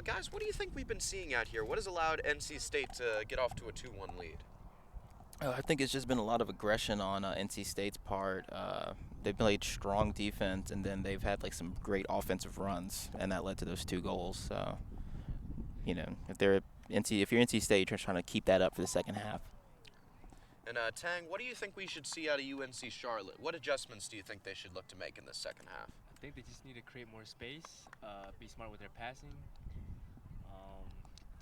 Guys, what do you think we've been seeing out here? What has allowed NC State to get off to a 2-1 lead? I think it's just been a lot of aggression on NC State's part. They played strong defense, and then they've had like some great offensive runs, and that led to those 2 goals. So, you know, if you're NC State, you're trying to keep that up for the second half. And Tang, what do you think we should see out of UNC Charlotte? What adjustments do you think they should look to make in the second half? I think they just need to create more space, be smart with their passing,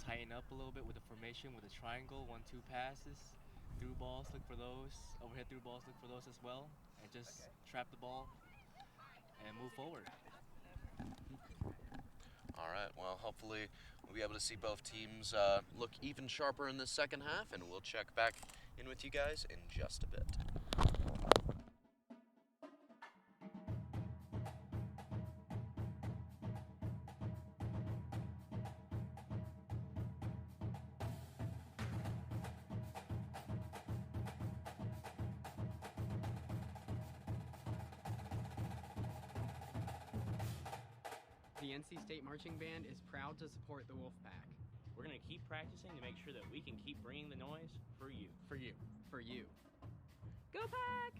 tighten up a little bit with the formation with a triangle, 1-2 passes, through balls, look for those, overhead through balls, look for those as well, and just trap the ball and move forward. All right, well, hopefully we'll be able to see both teams look even sharper in the second half, and we'll check back in with you guys in just a bit. The NC State Marching Band is proud to support the Wolfpack. We're going to keep practicing to make sure that we can keep bringing the noise for you. For you. For you. Go Pack!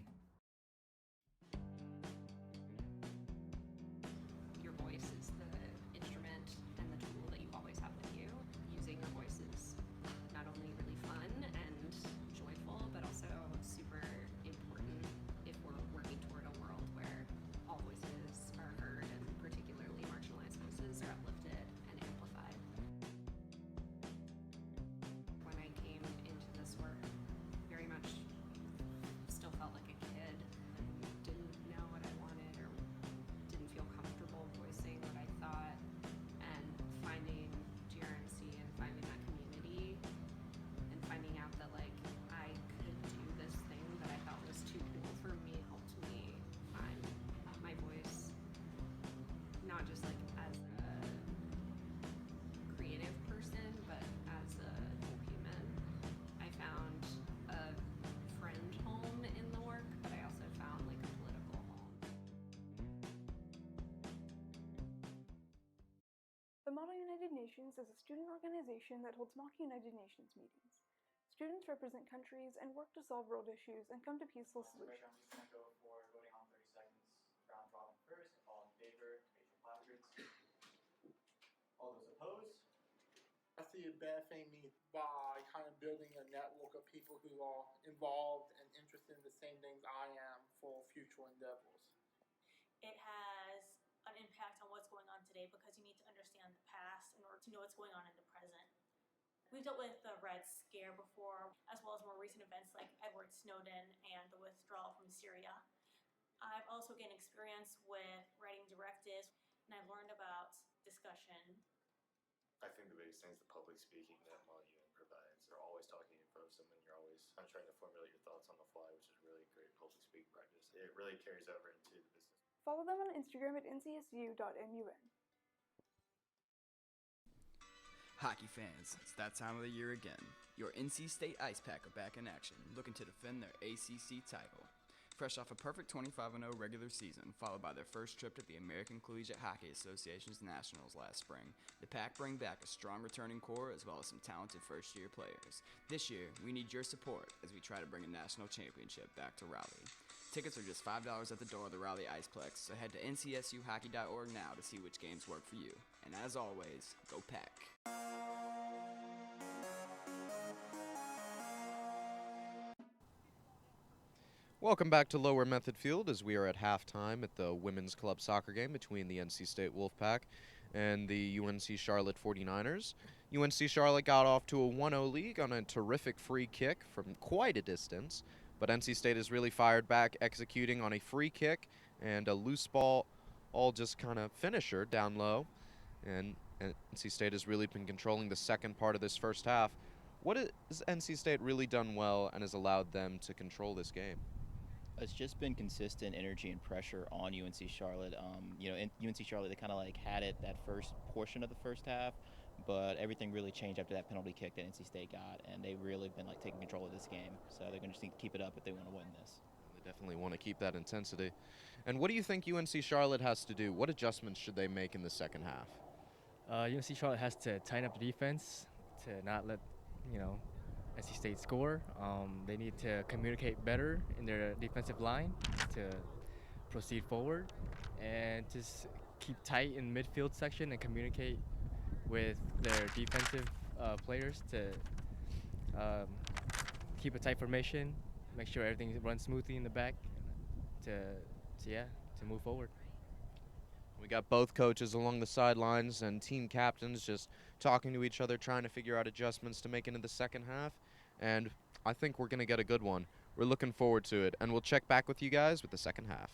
Your voice is the instrument and the tool that you always have with you. Using your voice is not only really fun and joyful, but also super important if we're working toward a world where all voices are heard and particularly marginalized voices are uplifted and Nations is a student organization that holds mock United Nations meetings. Students represent countries and work to solve world issues and come to peaceful solutions. I'm just going to go for voting on 30 seconds, round robin first. All in favor, raise your placards. All those opposed? I see a bad thing means by kind of building a network of people who are involved and interested in the same things I am for future endeavors. It has an impact on what's going on today because you need to understand the past in order to know what's going on in the present. We've dealt with the Red Scare before, as well as more recent events like Edward Snowden and the withdrawal from Syria. I've also gained experience with writing directives, and I've learned about discussion. I think the biggest thing is the public speaking that Module provides. They're always talking in front of someone. You're always trying to formulate your thoughts on the fly, which is really great public speaking practice. It really carries over into the business. Follow them on Instagram at ncsu.mun. Hockey fans, it's that time of the year again. Your NC State Ice Pack are back in action, looking to defend their ACC title. Fresh off a perfect 25-0 regular season, followed by their first trip to the American Collegiate Hockey Association's Nationals last spring, the Pack bring back a strong returning core as well as some talented first-year players. This year, we need your support as we try to bring a national championship back to Raleigh. Tickets are just $5 at the door of the Raleigh Iceplex, so head to ncsuhockey.org now to see which games work for you. And as always, go Pack! Welcome back to Lower Method Field as we are at halftime at the women's club soccer game between the NC State Wolfpack and the UNC Charlotte 49ers. UNC Charlotte got off to a 1-0 lead on a terrific free kick from quite a distance, but NC State has really fired back, executing on a free kick and a loose ball, all just kind of finisher down low. And NC State has really been controlling the second part of this first half. What has NC State really done well and has allowed them to control this game? It's just been consistent energy and pressure on UNC Charlotte. In UNC Charlotte, they kind of like had it that first portion of the first half, but everything really changed after that penalty kick that NC State got, and they've really been like taking control of this game. So they're going to just need to keep it up if they want to win this. They definitely want to keep that intensity. And what do you think UNC Charlotte has to do? What adjustments should they make in the second half? UNC Charlotte has to tighten up the defense to not let, NC State score. They need to communicate better in their defensive line to proceed forward, and just keep tight in midfield section and communicate with their defensive players to keep a tight formation, make sure everything runs smoothly in the back to move forward. We got both coaches along the sidelines and team captains just talking to each other, trying to figure out adjustments to make into the second half. And I think we're going to get a good one. We're looking forward to it. And we'll check back with you guys with the second half.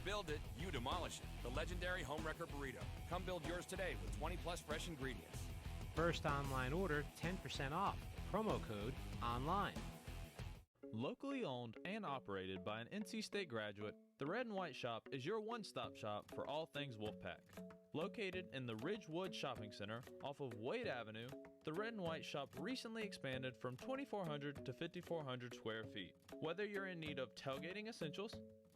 Build it, you demolish it. The legendary Homewrecker Burrito. Come build yours today with 20+ fresh ingredients. First online order, 10% off. Promo code ONLINE. Locally owned and operated by an NC State graduate, the Red and White Shop is your one-stop shop for all things Wolfpack. Located in the Ridgewood Shopping Center off of Wade Avenue, the Red and White Shop recently expanded from 2,400 to 5,400 square feet. Whether you're in need of tailgating essentials,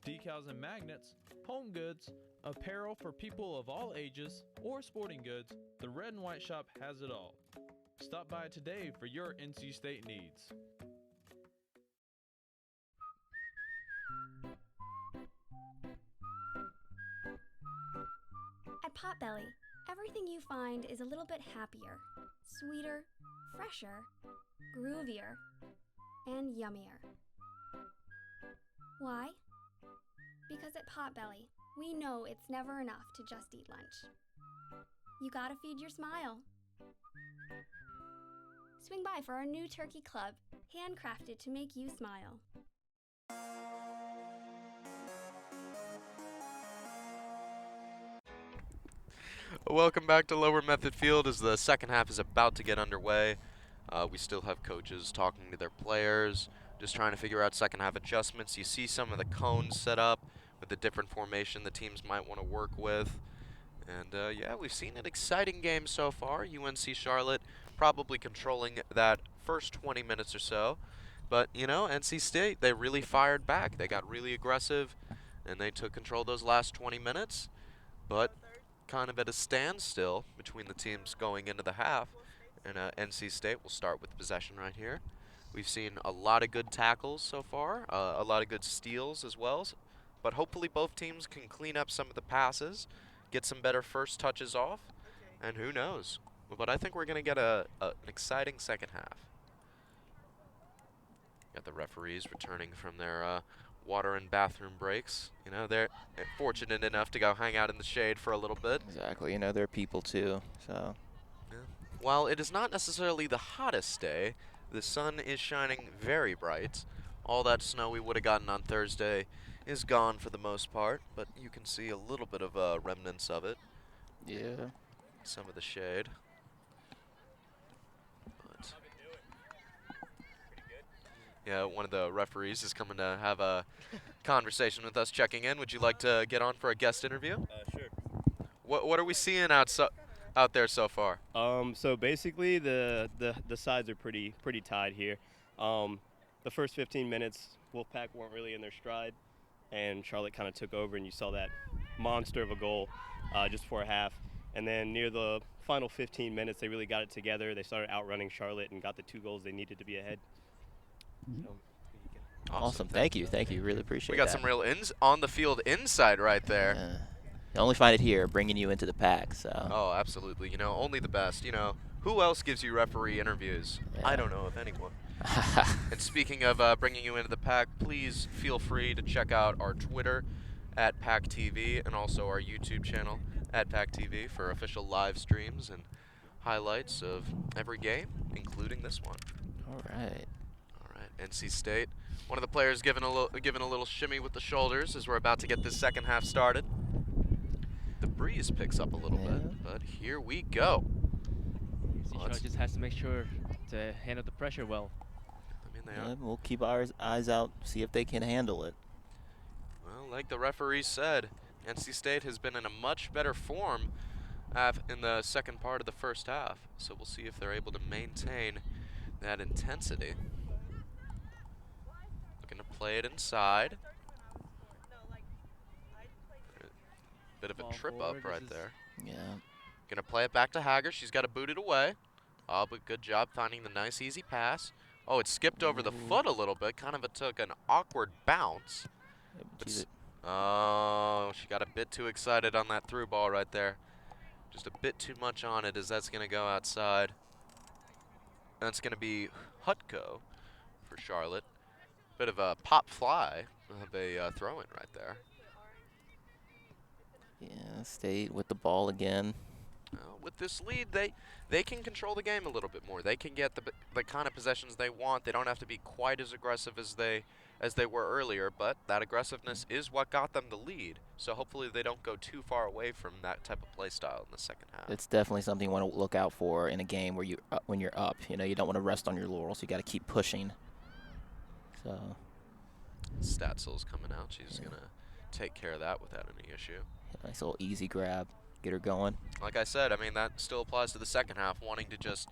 decals and magnets, home goods, apparel for people of all ages, or sporting goods, the Red and White Shop has it all. Stop by today for your NC State needs. At Potbelly, everything you find is a little bit happier, sweeter, fresher, groovier, and yummier. Why? Because at Potbelly, we know it's never enough to just eat lunch. You gotta feed your smile. Swing by for our new turkey club, handcrafted to make you smile. Welcome back to Lower Method Field as the second half is about to get underway. We still have coaches talking to their players, just trying to figure out second half adjustments. You see some of the cones set up with the different formation the teams might want to work with. And yeah, we've seen an exciting game so far. UNC Charlotte probably controlling that first 20 minutes or so. But, you know, NC State, they really fired back. They got really aggressive, and they took control those last 20 minutes. But kind of at a standstill between the teams going into the half. And NC State will start with possession right here. We've seen a lot of good tackles so far, a lot of good steals as well. But hopefully both teams can clean up some of the passes, get some better first touches off, and who knows. But I think we're going to get an exciting second half. Got the referees returning from their water and bathroom breaks. You know, they're fortunate enough to go hang out in the shade for a little bit. Exactly. You know, they're people too, so. Yeah. While it is not necessarily the hottest day, the sun is shining very bright. All that snow we would have gotten on Thursday is gone for the most part, but you can see a little bit of remnants of it. Yeah. Some of the shade. But yeah, one of the referees is coming to have a conversation with us, checking in. Would you like to get on for a guest interview? Sure. What are we seeing out there so far? So basically, the sides are pretty tied here. The first 15 minutes, Wolfpack weren't really in their stride, and Charlotte kind of took over, and you saw that monster of a goal just before half. And then near the final 15 minutes, they really got it together. They started outrunning Charlotte and got the 2 goals they needed to be ahead. So, Awesome. Thank you. Really appreciate it. We got some real on-the-field insight right there. Yeah. You only find it here, bringing you into the pack. So. Oh, absolutely. You know, only the best. You know, who else gives you referee interviews? Yeah. I don't know of anyone. And speaking of bringing you into the pack, please feel free to check out our Twitter at PackTV and also our YouTube channel at PackTV for official live streams and highlights of every game, including this one. All right. NC State. One of the players giving a little shimmy with the shoulders as we're about to get this second half started. The breeze picks up a little bit, but here we go. Charlotte just has to make sure to handle the pressure well. I mean, they are. We'll keep our eyes out, see if they can handle it. Well, like the referee said, NC State has been in a much better form in the second part of the first half. So we'll see if they're able to maintain that intensity. Looking to play it inside. Bit of a trip up right there. Yeah. Gonna play it back to Hager. She's got to boot it away. Oh, but good job finding the nice easy pass. Oh, it skipped over the foot a little bit. Kind of took an awkward bounce. Oh, she got a bit too excited on that through ball right there. Just a bit too much on it as that's gonna go outside. That's gonna be Hutko for Charlotte. Bit of a pop fly of a throw-in right there. Yeah, State with the ball again. With this lead, they can control the game a little bit more. They can get the kind of possessions they want. They don't have to be quite as aggressive as they were earlier, but that aggressiveness is what got them the lead. So hopefully they don't go too far away from that type of play style in the second half. It's definitely something you want to look out for in a game where when you're up. You know, you don't want to rest on your laurels. You got to keep pushing. So. Statzel's coming out. She's gonna take care of that without any issue. Nice little easy grab. Get her going. Like I said, I mean, that still applies to the second half, wanting to just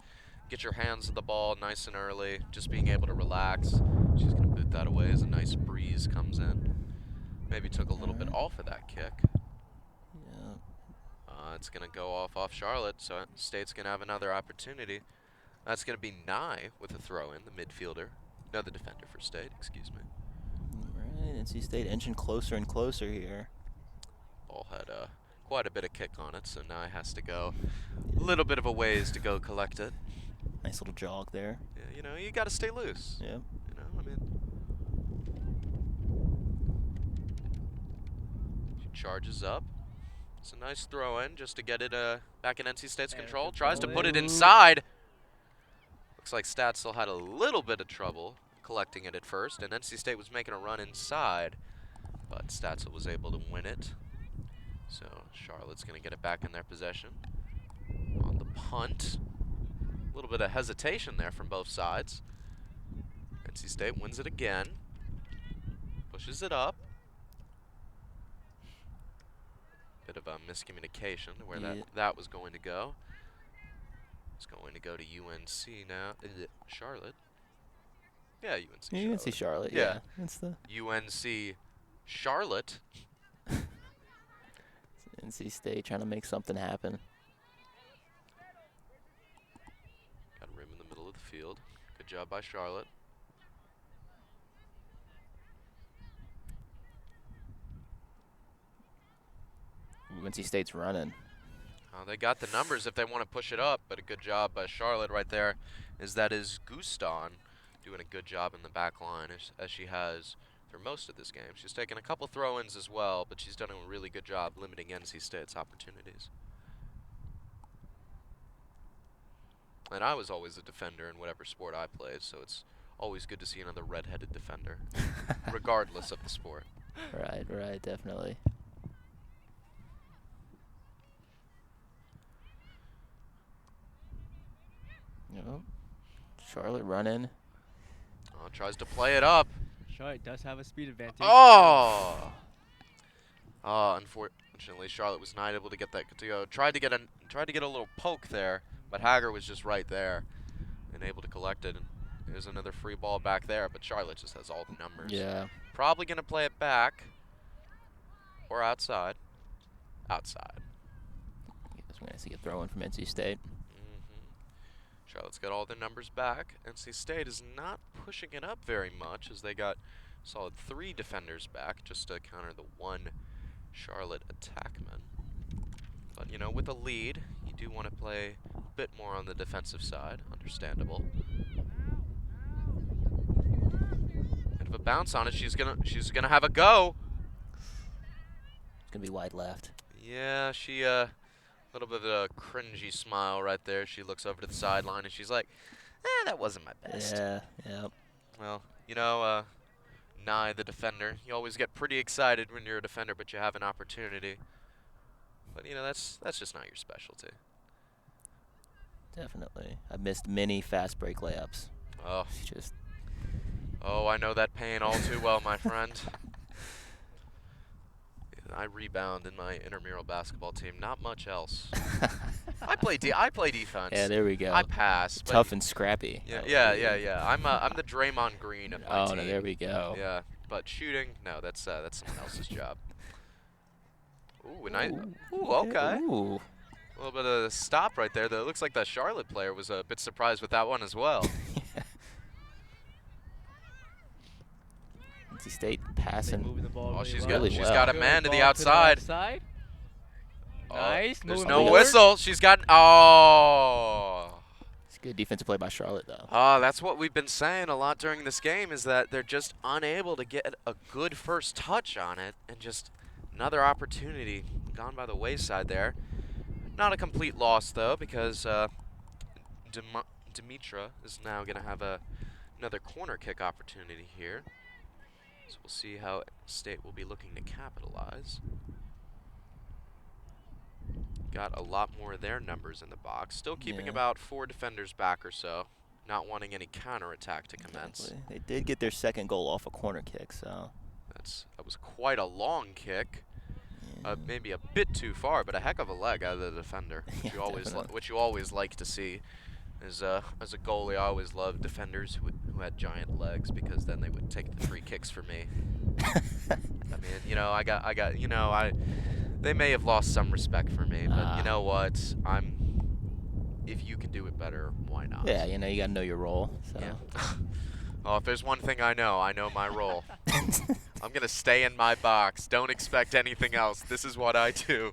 get your hands on the ball nice and early, just being able to relax. She's going to boot that away as a nice breeze comes in. Maybe took a little bit off of that kick. Yeah. It's going to go off Charlotte, so State's going to have another opportunity. That's going to be Nye with a throw-in, the midfielder. No, the defender for State, excuse me. All right, NC State inching closer and closer here. Ball had quite a bit of kick on it, so now he has to go a little bit of a ways to go collect it. Nice little jog there. Yeah, you know, you got to stay loose. Yeah. You know, I mean. charges up. It's a nice throw in just to get it back in NC State's control. good Tries to throw put it in. inside. Looks like Stats still had a little bit of trouble collecting it at first, and NC State was making a run inside, but Statzel was able to win it. So Charlotte's going to get it back in their possession. On the punt, a little bit of hesitation there from both sides. NC State wins it again, pushes it up. Bit of a miscommunication to where that was going to go. It's going to go to UNC now. Charlotte. Yeah, UNC Charlotte. UNC Charlotte, yeah. That's the UNC Charlotte. NC State trying to make something happen. Got a rim in the middle of the field. Good job by Charlotte. UNC State's running. They got the numbers if they want to push it up, but a good job by Charlotte right there. That is Guston doing a good job in the back line as she has for most of this game. She's taken a couple throw-ins as well, but she's done a really good job limiting NC State's opportunities. And I was always a defender in whatever sport I played, so it's always good to see another red-headed defender, regardless of the sport. Right, definitely. Yep. Charlotte running. Oh, tries to play it up. Charlotte does have a speed advantage. Oh! Unfortunately, Charlotte was not able to get that to go. Tried to get a little poke there, but Hager was just right there and able to collect it. And there's another free ball back there, but Charlotte just has all the numbers. Yeah. Probably going to play it back or outside. Outside. I guess we're going to see a throw in from NC State. Charlotte's got all their numbers back. NC State is not pushing it up very much as they got solid 3 defenders back just to counter the 1 Charlotte attackman. But, you know, with a lead, you do want to play a bit more on the defensive side. Understandable. Bit of a bounce on it. She's gonna have a go. It's gonna be wide left. Yeah, she little bit of a cringy smile right there. She looks over to the sideline and she's like, that wasn't my best. Yeah. Well, you know, Nye, the defender, you always get pretty excited when you're a defender, but you have an opportunity. But, you know, that's just not your specialty. Definitely. I missed many fast break layups. Oh. Just. Oh, I know that pain all too well, my friend. I rebound in my intramural basketball team. Not much else. I play defense. Yeah, there we go. I pass. Tough and scrappy. Yeah. I'm the Draymond Green of my team. No, there we go. Yeah, but shooting, no, that's someone else's job. Ooh, okay. Ooh. A little bit of a stop right there. Though it looks like that Charlotte player was a bit surprised with that one as well. NC State passing. Moving the ball Oh, she's really got a man to the outside. Nice. There's no whistle. She's got. Oh. It's good defensive play by Charlotte, though. That's what we've been saying a lot during this game is that they're just unable to get a good first touch on it, and just another opportunity gone by the wayside there. Not a complete loss though, because Dimitra is now going to have another corner kick opportunity here. So we'll see how State will be looking to capitalize. Got a lot more of their numbers in the box. Still keeping about 4 defenders back or so. Not wanting any counterattack to commence. Exactly. They did get their second goal off a corner kick, so. That was quite a long kick. Maybe a bit too far, but a heck of a leg out of the defender, which you always like to see. As a goalie, I always loved defenders who had giant legs because then they would take the free kicks for me. I mean, you know, they may have lost some respect for me, but you know what? If you can do it better, why not? Yeah, you know, you gotta know your role. So. Yeah. Oh, if there's one thing I know my role. I'm gonna stay in my box. Don't expect anything else. This is what I do.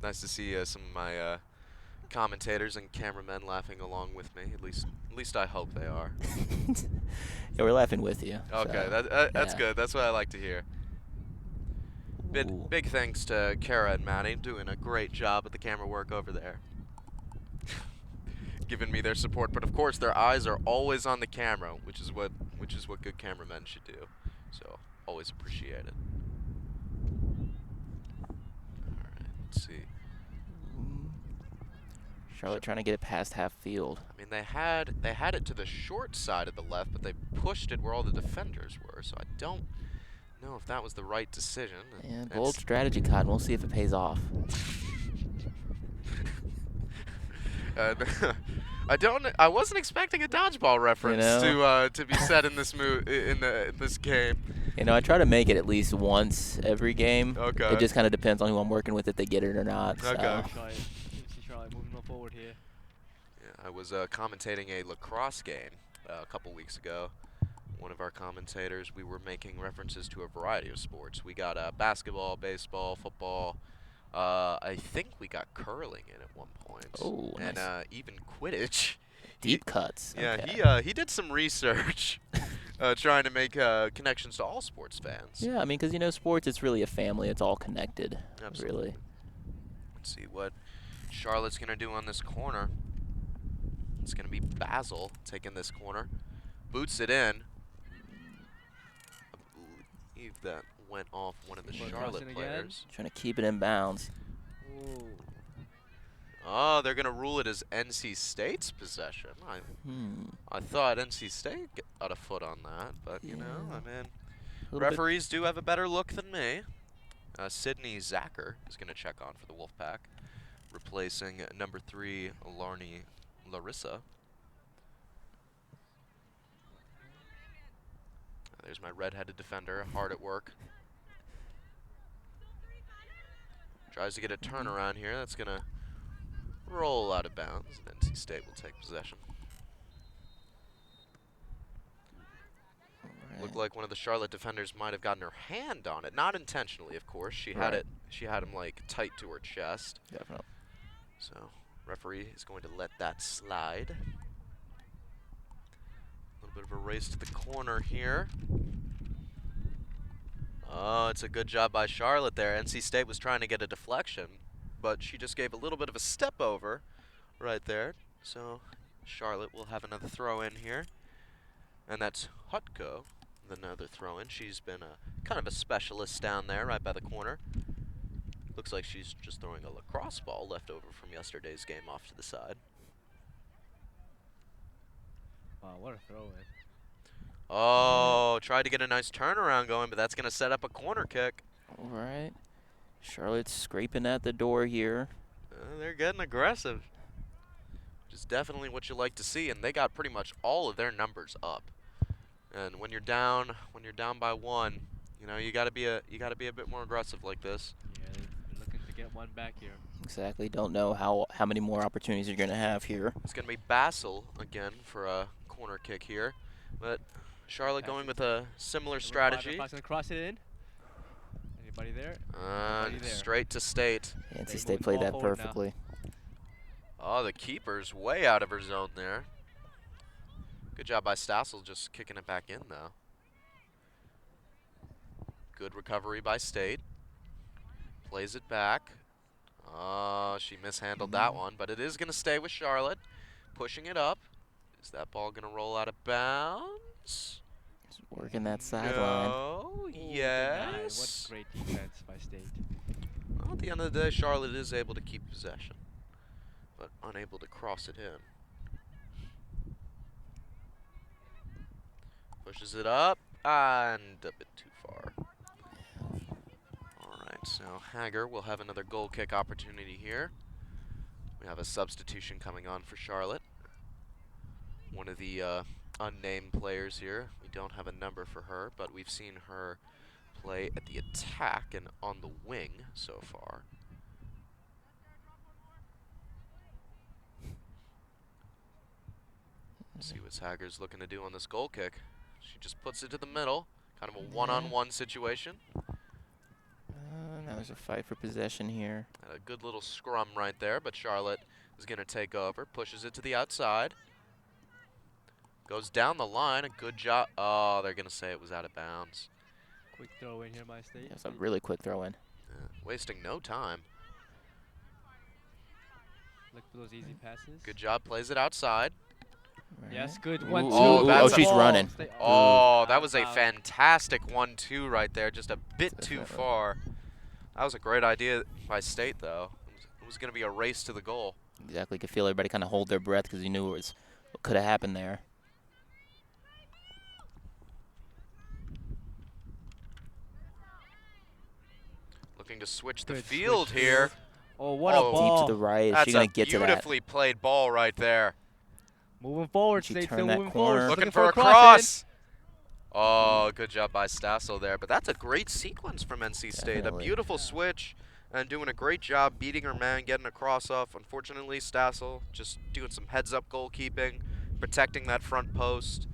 Nice to see some of my commentators and cameramen laughing along with me. At least I hope they are. Yeah, we're laughing with you. Okay, so, that's yeah. good. That's what I like to hear. Big thanks to Kara and Maddie, doing a great job at the camera work over there. Giving me their support, but of course their eyes are always on the camera, which is what good cameramen should do. So always appreciate it. All right, let's see. Charlotte trying to get it past half field. I mean, they had it to the short side of the left, but they pushed it where all the defenders were. So I don't know if that was the right decision. Yeah, bold strategy, Cotton. We'll see if it pays off. I wasn't expecting a dodgeball reference to be said in this this game. You know, I try to make it at least once every game. Okay. It just kind of depends on who I'm working with, if they get it or not. Okay. Charlotte moving on forward here. Yeah, I was commentating a lacrosse game a couple weeks ago. One of our commentators, we were making references to a variety of sports. We got basketball, baseball, football. I think we got curling in at one point. Oh, and nice. Even Quidditch. Deep cuts. Yeah, okay. he did some research, trying to make connections to all sports fans. Yeah, I mean, because, you know, sports, it's really a family. It's all connected, Absolutely. really. Let's see what Charlotte's going to do on this corner. It's going to be Basil taking this corner. Boots it in. I believe that went off one of the Charlotte players. Trying to keep it in bounds. Ooh. Oh, they're going to rule it as NC State's possession. I thought NC State got a foot on that, but, you know, I mean, referees do have a better look than me. Sydney Zacher is going to check on for the Wolfpack, replacing number 3, Larissa. There's my red-headed defender, hard at work. Tries to get a turnaround here. That's going to roll out of bounds, and NC State will take possession. Looked like one of the Charlotte defenders might have gotten her hand on it, not intentionally, of course. She had it. She had him like tight to her chest. Definitely. So, referee is going to let that slide. A little bit of a race to the corner here. Oh, it's a good job by Charlotte there. NC State was trying to get a deflection, but she just gave a little bit of a step over right there. So Charlotte will have another throw in here. And that's Hutko, another throw in. She's been kind of a specialist down there right by the corner. Looks like she's just throwing a lacrosse ball left over from yesterday's game off to the side. Wow, what a throw in. Oh, tried to get a nice turnaround going, but that's going to set up a corner kick. All right. Charlotte's scraping at the door here. They're getting aggressive, which is definitely what you like to see, and they got pretty much all of their numbers up. And when you're down by one, you know, you got to be a bit more aggressive like this. Yeah, they're looking to get one back here. Exactly. Don't know how many more opportunities you're going to have here. It's going to be Basil again for a corner kick here, but Charlotte going with a similar strategy. Going to cross it in. Anybody there? Anybody there? Straight to State. NC State played that perfectly. Oh, the keeper's way out of her zone there. Good job by Stassel just kicking it back in, though. Good recovery by State. Plays it back. Oh, she mishandled that one, but it is going to stay with Charlotte. Pushing it up. Is that ball going to roll out of bounds? Working that sideline. No, yes. What great defense by State. Well, at the end of the day, Charlotte is able to keep possession, but unable to cross it in. Pushes it up, and a bit too far. All right, so Hager will have another goal kick opportunity here. We have a substitution coming on for Charlotte. One of the unnamed players here. We don't have a number for her, but we've seen her play at the attack and on the wing so far. Let's see what Hager's looking to do on this goal kick. She just puts it to the middle, kind of a one-on-one situation. Now there's a fight for possession here. A good little scrum right there, but Charlotte is going to take over, pushes it to the outside. Goes down the line, a good job. Oh, they're going to say it was out of bounds. Quick throw in here by State. That's a really quick throw in. Yeah, wasting no time. Look for those easy passes. Good job, plays it outside. Yes, good. Ooh, 1-2. ooh, that's oh, she's running. Oh, that was a fantastic 1-2 right there. Just a bit too far. That was a great idea by State, though. It was going to be a race to the goal. Exactly. You could feel everybody kind of hold their breath because you knew what could have happened there. Looking to switch the field here. Oh, what a ball. Deep to the right. Is That's she going a to get to that? beautifully played ball right there. Moving forward, She State turned still that moving corner. forward. Looking for a cross. Oh, good job by Stassel there. But that's a great sequence from NC State. Definitely. A beautiful switch and doing a great job beating her man, getting a cross off. Unfortunately, Stassel just doing some heads-up goalkeeping, protecting that front post,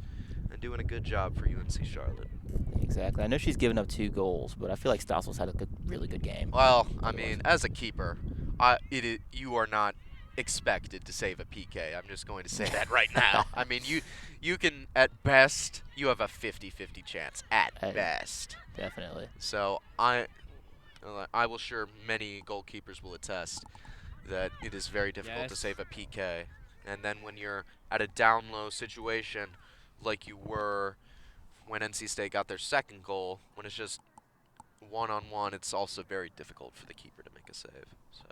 and doing a good job for UNC Charlotte. Exactly. I know she's given up 2 goals, but I feel like Stossel's had a really good game. Well, I mean, as a keeper, you are not expected to save a PK. I'm just going to say that right now. I mean, you can, at best, you have a 50-50 chance, at best. Definitely. So I will sure many goalkeepers will attest that it is very difficult to save a PK. And then when you're at a down-low situation like you were when NC State got their second goal, when it's just one-on-one, it's also very difficult for the keeper to make a save. So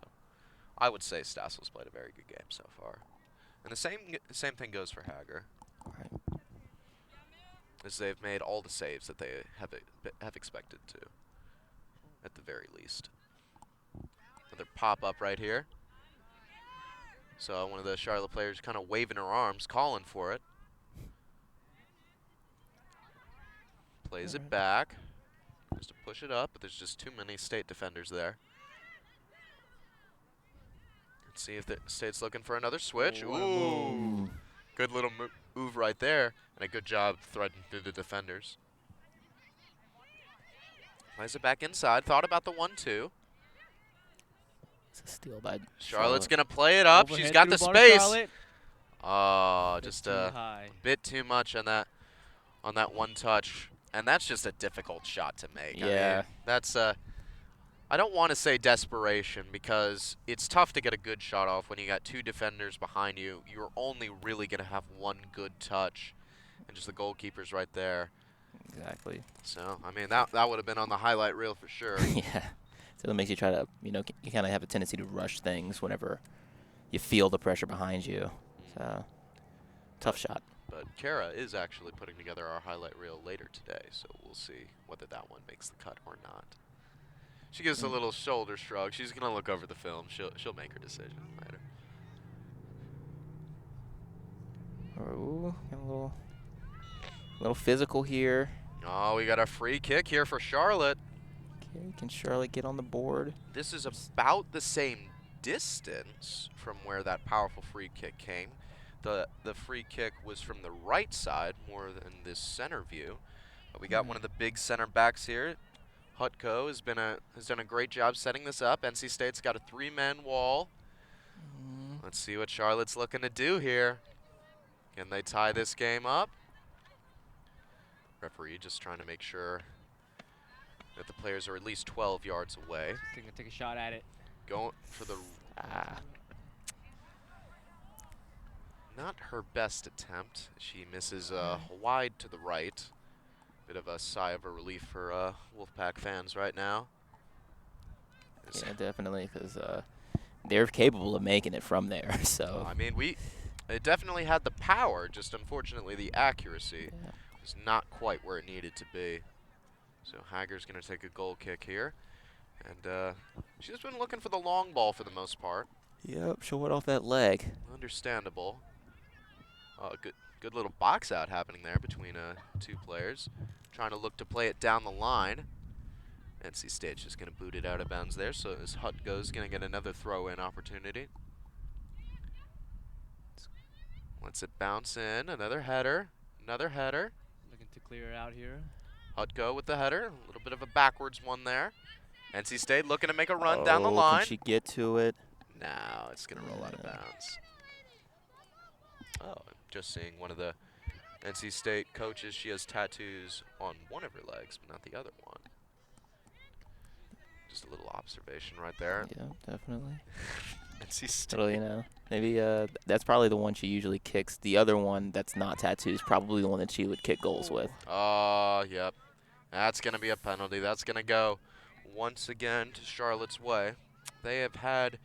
I would say Stassel's played a very good game so far. And the same thing goes for Hager. Right. As they've made all the saves that they have expected to, at the very least. Another pop-up right here. So one of the Charlotte players kind of waving her arms, calling for it. Plays it back. Just to push it up, but there's just too many State defenders there. Let's see if the State's looking for another switch. Ooh. Good little move right there, and a good job threading through the defenders. Plays it back inside. Thought about the 1-2. It's a steal by Charlotte's going to play it up. Overhead She's got the through bar, space. Charlotte. Oh, just too a high. bit too much on that one touch. And that's just a difficult shot to make. Yeah. I mean, that's I don't want to say desperation because it's tough to get a good shot off when you got 2 defenders behind you. You're only really going to have one good touch, and just the goalkeeper's right there. Exactly. So, I mean, that would have been on the highlight reel for sure. Yeah. So it makes you try to, you kind of have a tendency to rush things whenever you feel the pressure behind you. So, tough shot. But Kara is actually putting together our highlight reel later today, so we'll see whether that one makes the cut or not. She gives a little shoulder shrug. She's gonna look over the film. She'll make her decision later. Ooh, a little physical here. Oh, we got a free kick here for Charlotte. Okay, can Charlotte get on the board? This is about the same distance from where that powerful free kick came. The free kick was from the right side more than this center view. But we got one of the big center backs here. Hutko has done a great job setting this up. NC State's got a 3-man wall. Let's see what Charlotte's looking to do here. Can they tie this game up? Referee just trying to make sure that the players are at least 12 yards away. Take a shot at it. Going for the... Not her best attempt. She misses wide to the right. Bit of a sigh of relief for Wolfpack fans right now. Yeah, definitely, because they're capable of making it from there. So I mean, it definitely had the power. Just unfortunately, the accuracy was not quite where it needed to be. So Hager's going to take a goal kick here, and she's been looking for the long ball for the most part. Yep, show it off that leg. Understandable. Good little box out happening there between 2 players. Trying to look to play it down the line. NC State's just going to boot it out of bounds there, so as Hutko's going to get another throw-in opportunity. Lets it bounce in. Another header. Another header. Looking to clear it out here. Hutko with the header. A little bit of a backwards one there. NC State looking to make a run down the line. Can she get to it? Now it's going to roll out of bounds. Oh, I'm just seeing one of the NC State coaches. She has tattoos on one of her legs, but not the other one. Just a little observation right there. Yeah, definitely. NC State. Well, you know, maybe that's probably the one she usually kicks. The other one that's not tattooed is probably the one that she would kick goals with. Oh, yep. That's going to be a penalty. That's going to go once again to Charlotte's way. They have had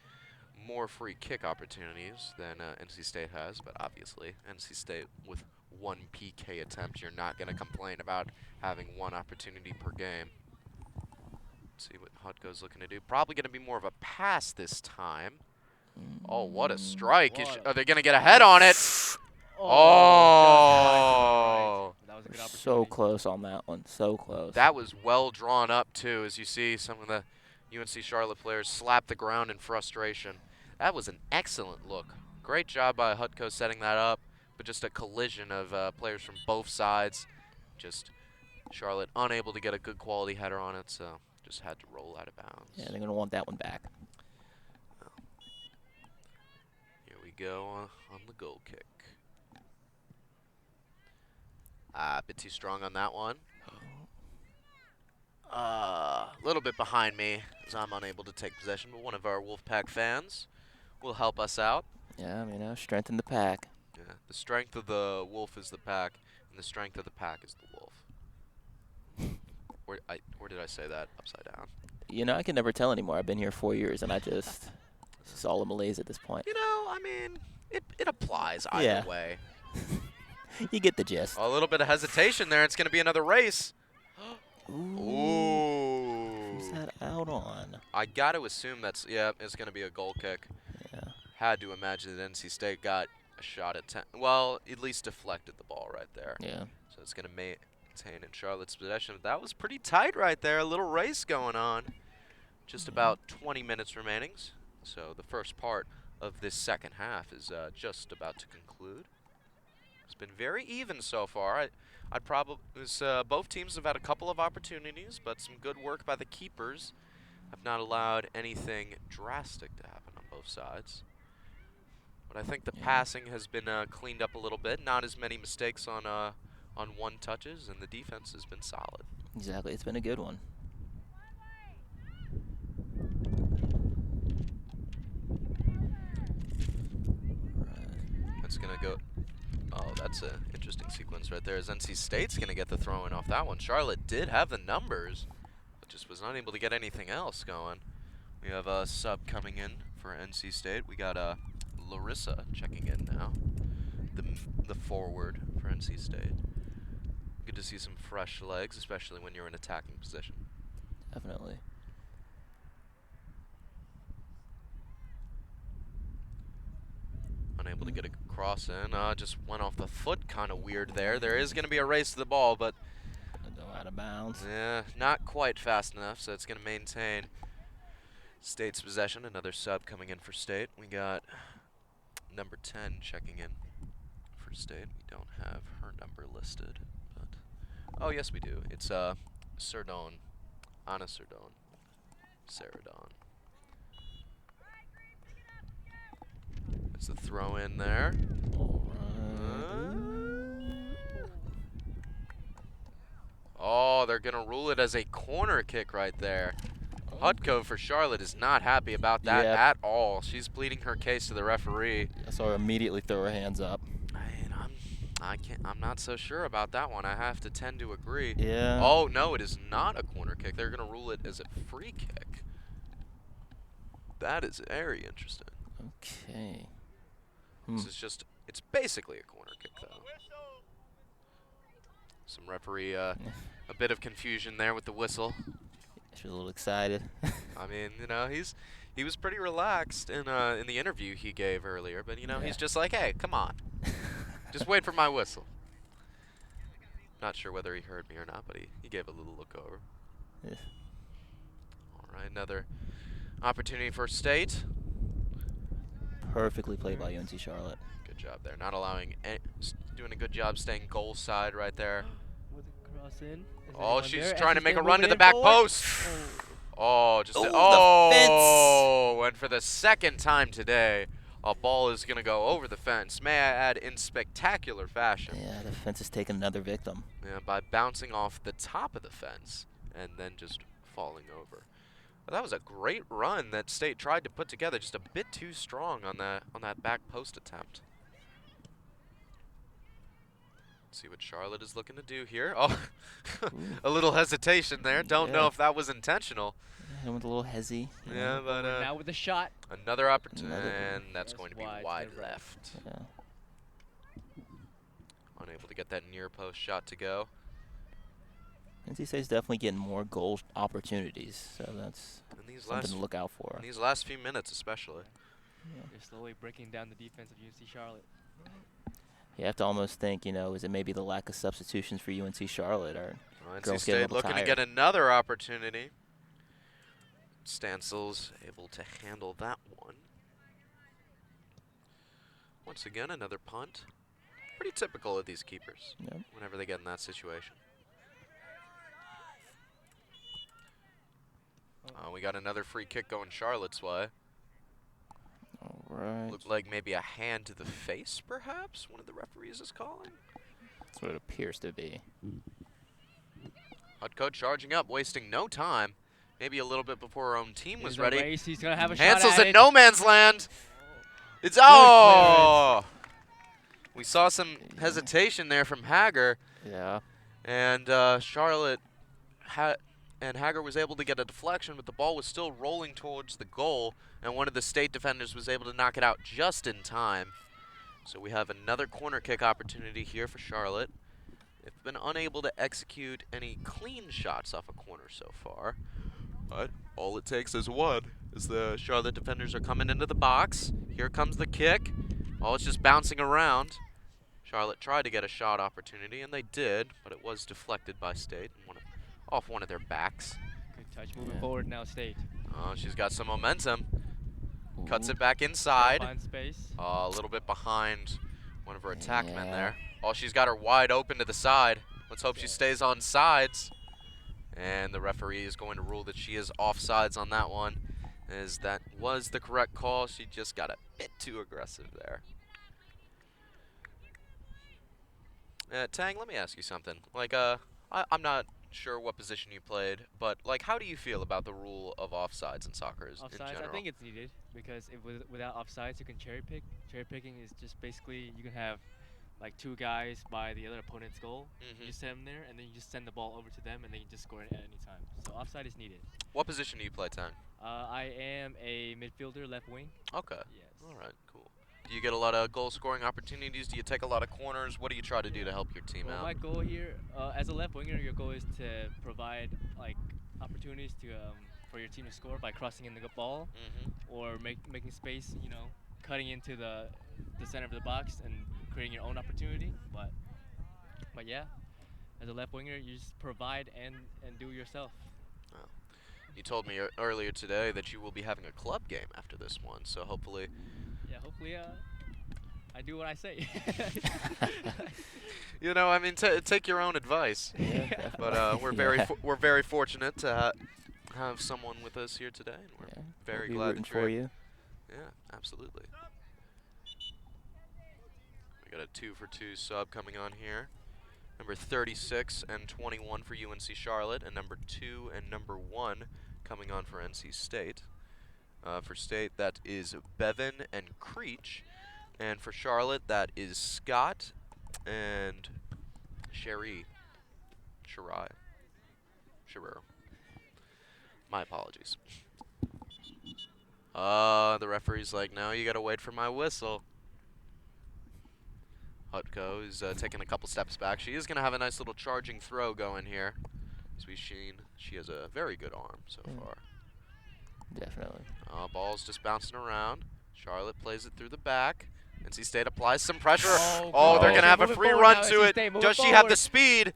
more free kick opportunities than NC State has, but obviously NC State with 1 PK attempt, you're not going to complain about having 1 opportunity per game. Let's see what Hutko's looking to do. Probably going to be more of a pass this time. Oh, what a strike. Are they going to get a head on it? Oh. That was a good opportunity. So close on that one. So close. That was well drawn up, too, as you see some of the UNC Charlotte players slap the ground in frustration. That was an excellent look. Great job by Hutko setting that up, but just a collision of players from both sides. Just Charlotte unable to get a good quality header on it, so just had to roll out of bounds. Yeah, they're going to want that one back. Here we go on the goal kick. A bit too strong on that one. A little bit behind me as I'm unable to take possession, but one of our Wolfpack fans will help us out. Yeah, you know, strengthen the pack. Yeah, the strength of the wolf is the pack, and the strength of the pack is the wolf. Where did I say that upside down? You know, I can never tell anymore. I've been here 4 years, and it's just all a malaise at this point. You know, I mean, it applies either way. You get the gist. A little bit of hesitation there. It's going to be another race. Ooh. Who's that out on? I got to assume it's going to be a goal kick. Yeah. Had to imagine that NC State got a shot at 10. Well, at least deflected the ball right there. Yeah. So it's going to maintain in Charlotte's possession. That was pretty tight right there. A little race going on. Just about 20 minutes remaining. So the first part of this second half is just about to conclude. It's been very even so far. I'd probably both teams have had a couple of opportunities, but some good work by the keepers have not allowed anything drastic to happen on both sides. But I think the passing has been cleaned up a little bit. Not as many mistakes on one touches, and the defense has been solid. Exactly. It's been a good one. That's going to go. Oh, that's an interesting sequence right there. As NC State's going to get the throw-in off that one. Charlotte did have the numbers, but just was not able to get anything else going. We have a sub coming in for NC State. We got Larissa checking in now, the forward for NC State. Good to see some fresh legs, especially when you're in attacking position. Definitely. Unable to get a cross in. Just went off the foot, kind of weird there. There is going to be a race to the ball, but go out of bounds. Yeah, not quite fast enough, so it's going to maintain State's possession. Another sub coming in for State. We got number 10 checking in for State. We don't have her number listed, but oh yes we do. It's Serdon, Anna Serdon, Saradon. It's a throw in there. Oh, they're going to rule it as a corner kick right there. Hutko for Charlotte is not happy about that at all. She's pleading her case to the referee. I saw her immediately throw her hands up. I'm not so sure about that one. I have to tend to agree. Yeah. Oh, no, it is not a corner kick. They're going to rule it as a free kick. That is very interesting. Okay. This is just, it's basically a corner kick, though. Some referee, a bit of confusion there with the whistle. She was a little excited. I mean, you know, he was pretty relaxed in the interview he gave earlier, but, you know, he's just like, hey, come on. Just wait for my whistle. Not sure whether he heard me or not, but he gave a little look over. Yeah. All right, another opportunity for State. Perfectly played by UNC Charlotte. Good job there. Not allowing doing a good job staying goal side right there. With a cross in. Oh, she's trying to make a run to the back post. Oh, just Ooh, and for the second time today, a ball is going to go over the fence. May I add, in spectacular fashion. Yeah, the fence has taken another victim. Yeah, by bouncing off the top of the fence and then just falling over. Well, that was a great run that State tried to put together, just a bit too strong on that back post attempt. See what Charlotte is looking to do here. Oh, a little hesitation there. Don't know if that was intentional. Yeah, with a little hezzy. Yeah, but now with a shot. Another opportunity, and that's going to be wide left. Yeah. Unable to get that near post shot to go. NC State's definitely getting more goal opportunities, so that's something to look out for. In these last few minutes, especially. Yeah. They're slowly breaking down the defense of UNC Charlotte. You have to almost think, is it maybe the lack of substitutions for UNC Charlotte, or NC State looking to get another opportunity. Stansel's able to handle that one. Once again, another punt. Pretty typical of these keepers whenever they get in that situation. We got another free kick going Charlotte's way. All right. Looked like maybe a hand to the face, perhaps, one of the referees is calling. That's what it appears to be. Hutko charging up, wasting no time. Maybe a little bit before our own team was There's a ready. race. He's gonna have a Hansel's shot at in it. no man's land. It's we saw some hesitation there from Hager. Yeah. And Charlotte and Hager was able to get a deflection, but the ball was still rolling towards the goal, and one of the State defenders was able to knock it out just in time. So we have another corner kick opportunity here for Charlotte. They've been unable to execute any clean shots off a corner so far, but all it takes is one, as the Charlotte defenders are coming into the box. Here comes the kick. Oh, it's just bouncing around. Charlotte tried to get a shot opportunity, and they did, but it was deflected by State and off one of their backs. Good touch moving forward now, State. Oh, she's got some momentum. Cuts it back inside. Find space. A little bit behind one of her attack men there. Oh, she's got her wide open to the side. Let's hope she stays on sides. And the referee is going to rule that she is offsides on that one, as that was the correct call. She just got a bit too aggressive there. Tang, let me ask you something. Like, I'm not sure what position you played, but like, how do you feel about the rule of offsides in soccer in general? I think it's needed because without offsides, you can cherry pick. Cherry picking is just basically you can have like two guys by the other opponent's goal. You just send them there, and then you just send the ball over to them, and they can just score it at any time. So offside is needed. What position do you play, Tang? I am a midfielder, left wing. Okay. Yes. All right. Cool. Do you get a lot of goal-scoring opportunities? Do you take a lot of corners? What do you try to do to help your team out? My goal here, as a left winger, your goal is to provide like opportunities to for your team to score by crossing in the ball, or making space. Cutting into the center of the box and creating your own opportunity. But yeah, as a left winger, you just provide and do yourself. Oh. You told me earlier today that you will be having a club game after this one, so hopefully. Yeah, hopefully I do what I say. I mean, take your own advice. Yeah, but we're very fortunate to have someone with us here today, and we're very glad that you're for you. Yeah, absolutely. We got a 2-for-2 sub coming on here. Number 36 and 21 for UNC Charlotte, and number 2 and number 1 coming on for NC State. For State, that is Bevan and Creech. And for Charlotte, that is Scott and Sherry. Sherrero. My apologies. The referee's like, no, you gotta wait for my whistle. Hutko is taking a couple steps back. She is gonna have a nice little charging throw going here. As we've seen, she has a very good arm so far. Definitely. Ball's just bouncing around. Charlotte plays it through the back. NC State applies some pressure. They're going to have a free run to it. Does she have the speed?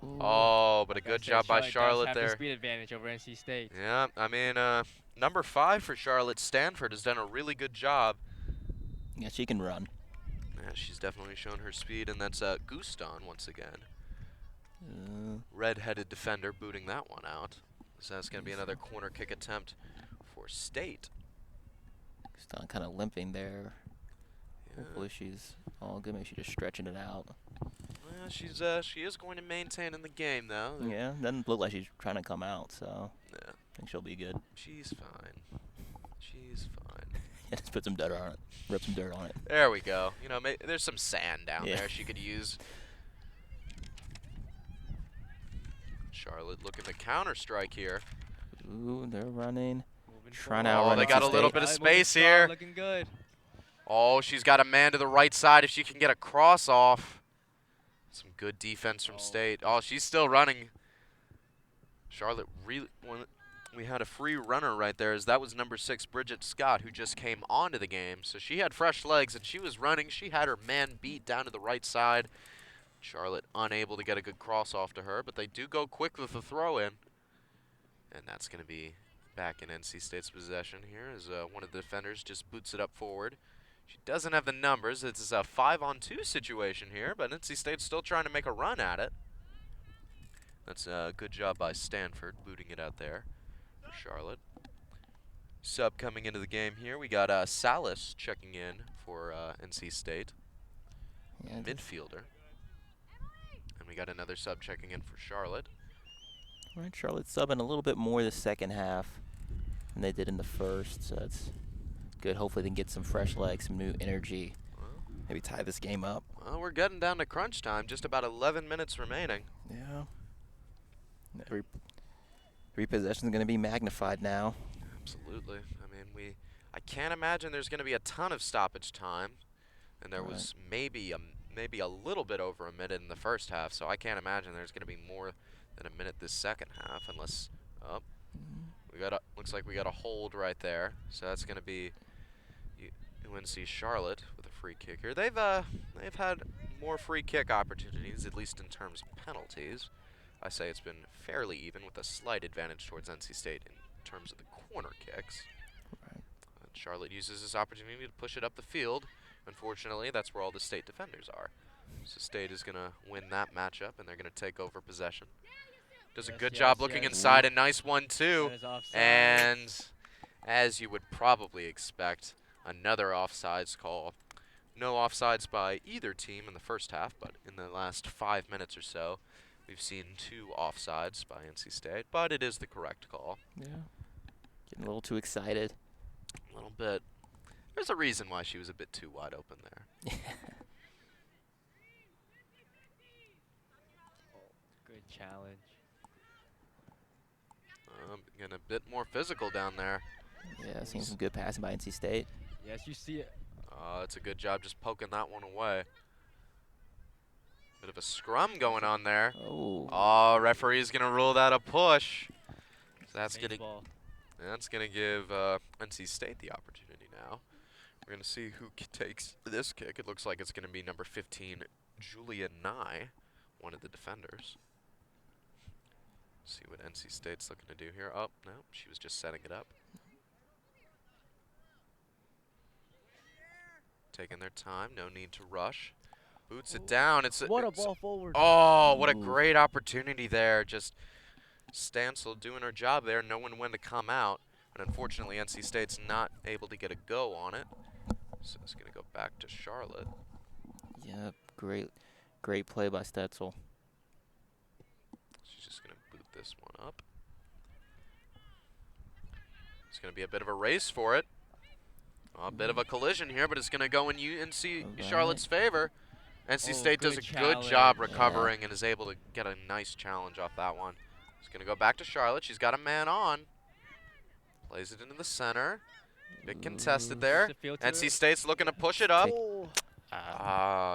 But a good job by Charlotte there. The speed advantage over NC State. Yeah, I mean, number 5 for Charlotte, Stanford, has done a really good job. Yeah, she can run. Yeah, she's definitely shown her speed, and that's Guston once again. Red-headed defender booting that one out. So that's going to be another corner kick attempt for State. Still kind of limping there. Yeah. Hopefully she's all good. Maybe she's just stretching it out. Well, she is going to maintain in the game, though. Yeah, doesn't look like she's trying to come out, so Yeah. I think she'll be good. She's fine. She's fine. Yeah, just put some dirt on it. Rip some dirt on it. There we go. You know, there's some sand down there she could use. Charlotte looking to counter strike here. Ooh, they're running. Trying to outrun. Oh, they got a little bit of space here. Looking good. Oh, she's got a man to the right side if she can get a cross off. Some good defense from State. Oh, she's still running. Charlotte really, we had a free runner right there, as that was number 6, Bridget Scott, who just came onto the game. So she had fresh legs, and she was running. She had her man beat down to the right side. Charlotte unable to get a good cross off to her, but they do go quick with the throw in. And that's going to be back in NC State's possession here, as one of the defenders just boots it up forward. She doesn't have the numbers. It's a 5-on-2 situation here, but NC State's still trying to make a run at it. That's a good job by Stanford, booting it out there for Charlotte. Sub coming into the game here. We got Salas checking in for NC State, midfielder. And we got another sub checking in for Charlotte. All right, Charlotte's subbing a little bit more the second half than they did in the first, so that's good. Hopefully they can get some fresh legs, some new energy, maybe tie this game up. Well, we're getting down to crunch time, just about 11 minutes remaining. Yeah. Every possession is going to be magnified now. Absolutely. I mean, I can't imagine there's going to be a ton of stoppage time, and there was maybe a little bit over a minute in the first half, so I can't imagine there's going to be more than a minute this second half, unless looks like we got a hold right there. So that's going to be UNC Charlotte with a free kick here. They've had more free kick opportunities, at least in terms of penalties. I say it's been fairly even, with a slight advantage towards NC State in terms of the corner kicks. Right. Charlotte uses this opportunity to push it up the field. Unfortunately, that's where all the State defenders are. So State is going to win that matchup, and they're going to take over possession. Does a good job looking inside. A nice one, too. And as you would probably expect, another offsides call. No offsides by either team in the first half, but in the last 5 minutes or so, we've seen 2 offsides by NC State, but it is the correct call. Yeah. Getting a little too excited. A little bit. There's a reason why she was a bit too wide open there. Good challenge. Getting a bit more physical down there. Yeah, seeing some good passing by NC State. Yes, you see it. It's a good job just poking that one away. Bit of a scrum going on there. Oh, referee's going to rule that a push. So that's going to give NC State the opportunity now. We're going to see who takes this kick. It looks like it's going to be number 15, Julia Nye, one of the defenders. See what NC State's looking to do here. Oh, no, she was just setting it up. Taking their time, no need to rush. Boots it down. What a ball forward. Oh, what a great opportunity there. Just Stansel doing her job there, knowing when to come out. And unfortunately, NC State's not able to get a go on it. So it's going to go back to Charlotte. Yeah, great play by Stetzel. She's just going to boot this one up. It's going to be a bit of a race for it. A bit of a collision here, but it's going to go in UNC Charlotte's favor. NC State does a good job recovering and is able to get a nice challenge off that one. It's going to go back to Charlotte. She's got a man on. Plays it into the center. Bit contested there. NC State's looking to push it up.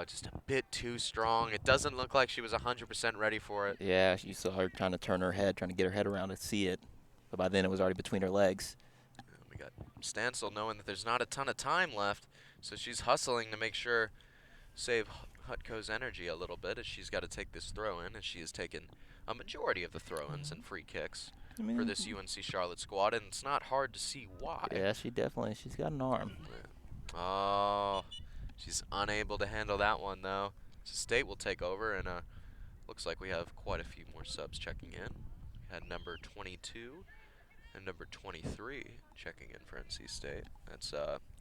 Just a bit too strong. It doesn't look like she was 100% ready for it. Yeah, you saw her trying to turn her head, trying to get her head around to see it. But by then it was already between her legs. We got Stansel knowing that there's not a ton of time left, so she's hustling to make sure, save Hutko's energy a little bit, as she's got to take this throw-in, and she has taken a majority of the throw-ins and free kicks for this UNC Charlotte squad, and it's not hard to see why. Yeah, she's got an arm. Yeah. Oh, she's unable to handle that one, though. So State will take over, and looks like we have quite a few more subs checking in. Had number 22 and number 23 checking in for NC State. That's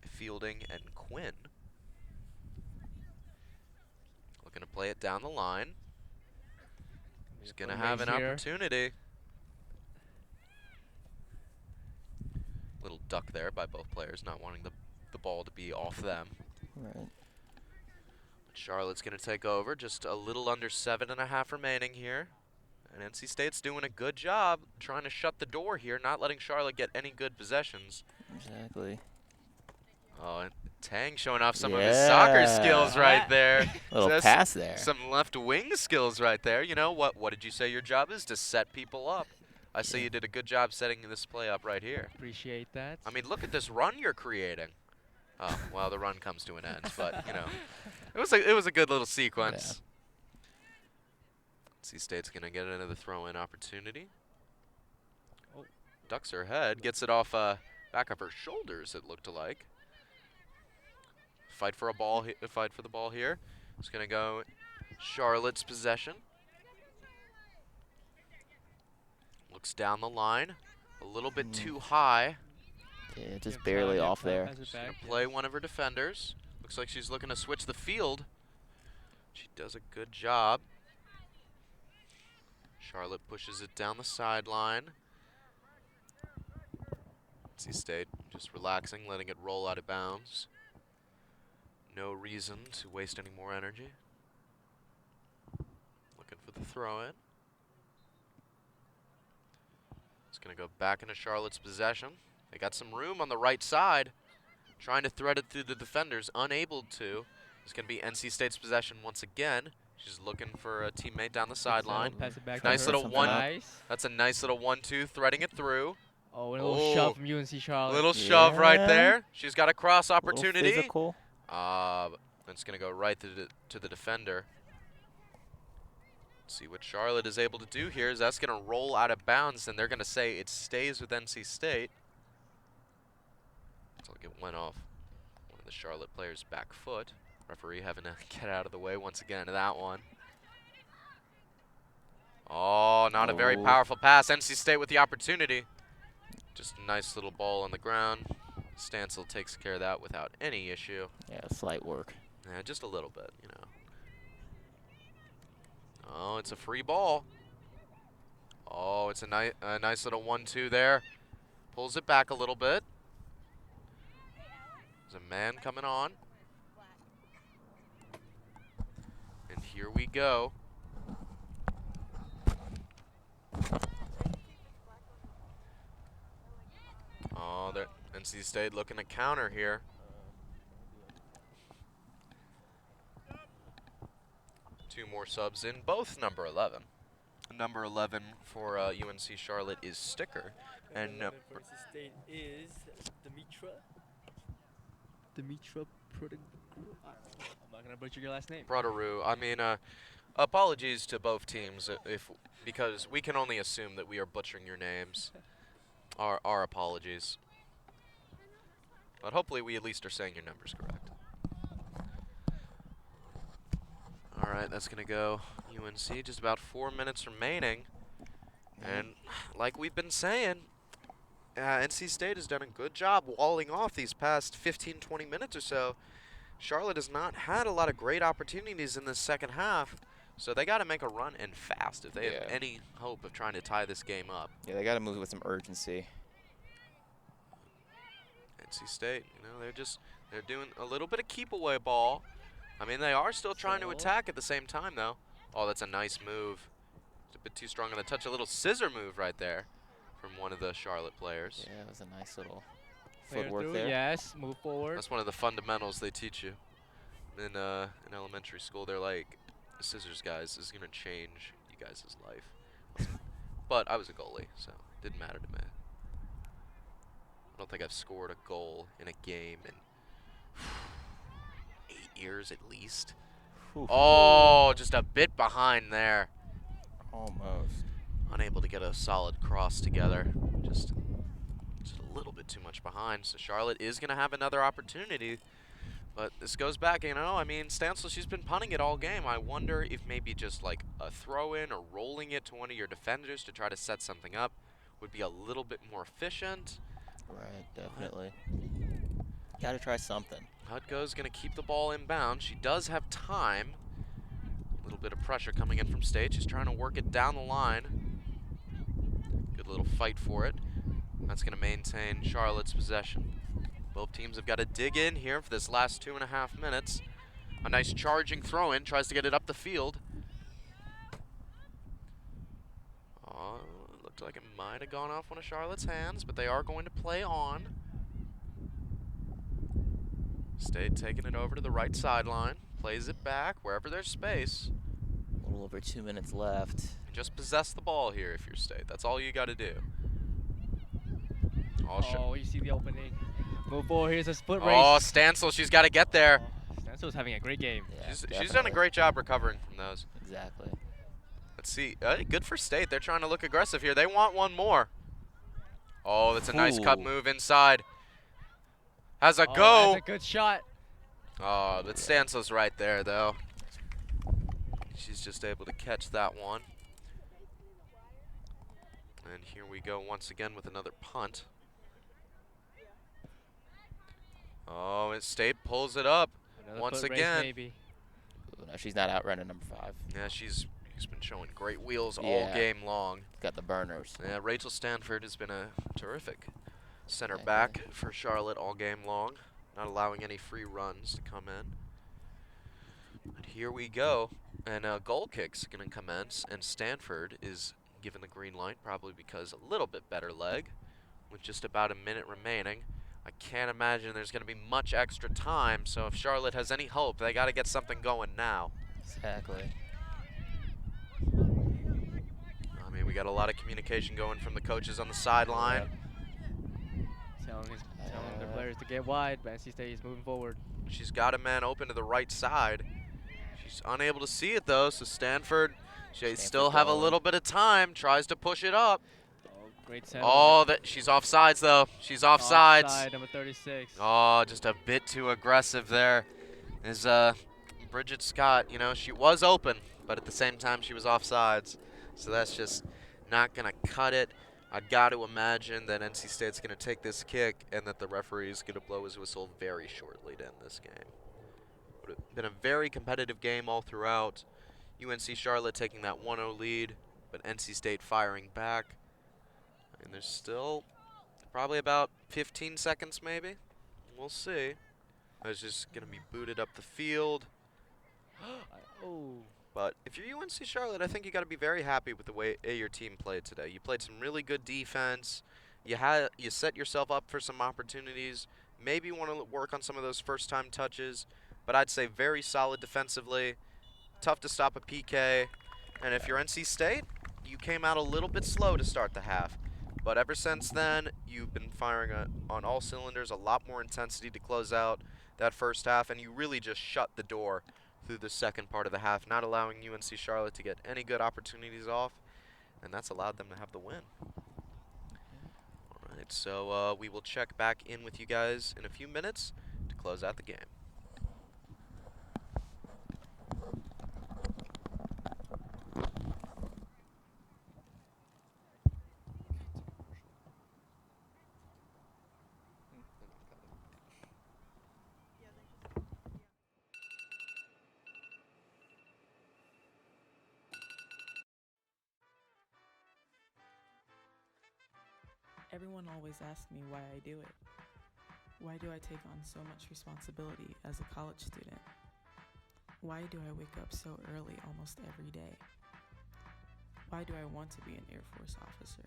Fielding and Quinn. Looking to play it down the line. He's going to have an opportunity. Little duck there by both players, not wanting the ball to be off them. Right. Charlotte's going to take over. Just a little under 7.5 remaining here. And NC State's doing a good job trying to shut the door here, not letting Charlotte get any good possessions. Exactly. Oh, and Tang showing off some of his soccer skills right there. Little pass there. Some left wing skills right there. You know, what did you say your job is? To set people up. I say you did a good job setting this play up right here. Appreciate that. I mean, look at this run you're creating. Oh, well, the run comes to an end, but, you know, it was a good little sequence. NC State's going to get another throw-in opportunity. Oh, ducks her head, gets it off back of her shoulders, it looked like. Fight for the ball here. It's going to go Charlotte's possession. Looks down the line, a little bit too high. Yeah, just barely off there. She's going to play one of her defenders. Looks like she's looking to switch the field. She does a good job. Charlotte pushes it down the sideline. NC State just relaxing, letting it roll out of bounds. No reason to waste any more energy. Looking for the throw-in. It's going to go back into Charlotte's possession. They got some room on the right side. Trying to thread it through the defenders, unable to. It's going to be NC State's possession once again. She's looking for a teammate down the sideline. Pass it back nice to her. little one. Nice. That's a nice little 1-2, threading it through. Oh, and a little shove from UNC Charlotte. Little shove right there. She's got a cross opportunity. Physical. It's going to go right to the defender. Let's see what Charlotte is able to do here. Is that's going to roll out of bounds, and they're going to say it stays with NC State. Looks like it went off one of the Charlotte players' back foot. Referee having to get out of the way once again to that one. Oh, not a very powerful pass. NC State with the opportunity. Just a nice little ball on the ground. Stancil takes care of that without any issue. Yeah, slight work. Yeah, just a little bit, you know. Oh, it's a free ball. Oh, it's a nice little 1-2 there. Pulls it back a little bit. There's a man coming on. And here we go. Oh, NC State looking to counter here. Two more subs in, both number 11. Number 11 for UNC Charlotte is Sticker. And for NC State is Dimitra I'm not going to butcher your last name. Broderu. I mean, apologies to both teams because we can only assume that we are butchering your names. Our apologies. But hopefully we at least are saying your numbers correct. All right, that's going to go UNC. Just about 4 minutes remaining. And like we've been saying, NC State has done a good job walling off these past 15, 20 minutes or so. Charlotte has not had a lot of great opportunities in the second half, so they got to make a run and fast if they have any hope of trying to tie this game up. Yeah, they got to move with some urgency. NC State, you know, they're doing a little bit of keep away ball. I mean, they are still trying to attack at the same time, though. Oh, that's a nice move. It's a bit too strong on the touch. A little scissor move right there from one of the Charlotte players. Yeah, it was a nice little Player footwork through, there. Yes, move forward. That's one of the fundamentals they teach you in elementary school. They're like, the scissors, guys, is going to change you guys' life. But I was a goalie, so it didn't matter to me. I don't think I've scored a goal in a game in 8 years at least. Oof. Oh, just a bit behind there. Almost. Unable to get a solid cross together. Just a little bit too much behind. So Charlotte is going to have another opportunity. But this goes back, you know, I mean, Stansel, she's been punting it all game. I wonder if maybe just like a throw-in or rolling it to one of your defenders to try to set something up would be a little bit more efficient. Right, definitely. Got to try something. Hutko's going to keep the ball inbound. She does have time. A little bit of pressure coming in from State. She's trying to work it down the line. Good little fight for it. That's going to maintain Charlotte's possession. Both teams have got to dig in here for this last 2.5 minutes. A nice charging throw-in, tries to get it up the field. Oh, looked like it might have gone off one of Charlotte's hands, but they are going to play on. State taking it over to the right sideline, plays it back wherever there's space. A little over 2 minutes left. Just possess the ball here if you're State. That's all you got to do. Oh, you see the opening. Move forward, here's a split race. Oh, Stansel, she's got to get there. Stansel's having a great game. Yeah, she's done a great job recovering from those. Exactly. Let's see. Good for State. They're trying to look aggressive here. They want one more. Oh, that's a nice cut move inside. Has a go. That's a good shot. Oh, but Stansel's right there, though. She's just able to catch that one. And here we go once again with another punt. Oh, and State pulls it up once again. Maybe. Ooh, no, she's not outrunning number 5. Yeah, she's been showing great wheels all game long. Got the burners. Yeah, Rachel Stanford has been a terrific center back for Charlotte all game long, not allowing any free runs to come in. But here we go, and goal kick's going to commence, and Stanford is given the green light, probably because a little bit better leg, with just about a minute remaining. I can't imagine there's going to be much extra time, so if Charlotte has any hope, they got to get something going now. Exactly. I mean, we got a lot of communication going from the coaches on the sideline. Telling their players to get wide, but NC State is moving forward. She's got a man open to the right side. She's unable to see it, though, so Stanford still have a little bit of time, tries to push it up. Great set. Oh, she's offsides, though. She's offsides. Offside, number 36. Oh, just a bit too aggressive there. Is Bridget Scott, you know, she was open, but at the same time she was offsides. So that's just not going to cut it. I got to imagine that NC State's going to take this kick and that the referee is going to blow his whistle very shortly to end this game. Would have been a very competitive game all throughout. UNC Charlotte taking that 1-0 lead, but NC State firing back. And there's still probably about 15 seconds maybe. We'll see. It's just going to be booted up the field. But if you're UNC Charlotte, I think you got to be very happy with the way your team played today. You played some really good defense. You set yourself up for some opportunities. Maybe you want to work on some of those first-time touches. But I'd say very solid defensively. Tough to stop a PK. And if you're NC State, you came out a little bit slow to start the half. But ever since then, you've been firing on all cylinders, a lot more intensity to close out that first half, and you really just shut the door through the second part of the half, not allowing UNC Charlotte to get any good opportunities off, and that's allowed them to have the win. All right, so we will check back in with you guys in a few minutes to close out the game. Everyone always asks me why I do it. Why do I take on so much responsibility as a college student? Why do I wake up so early almost every day? Why do I want to be an Air Force officer?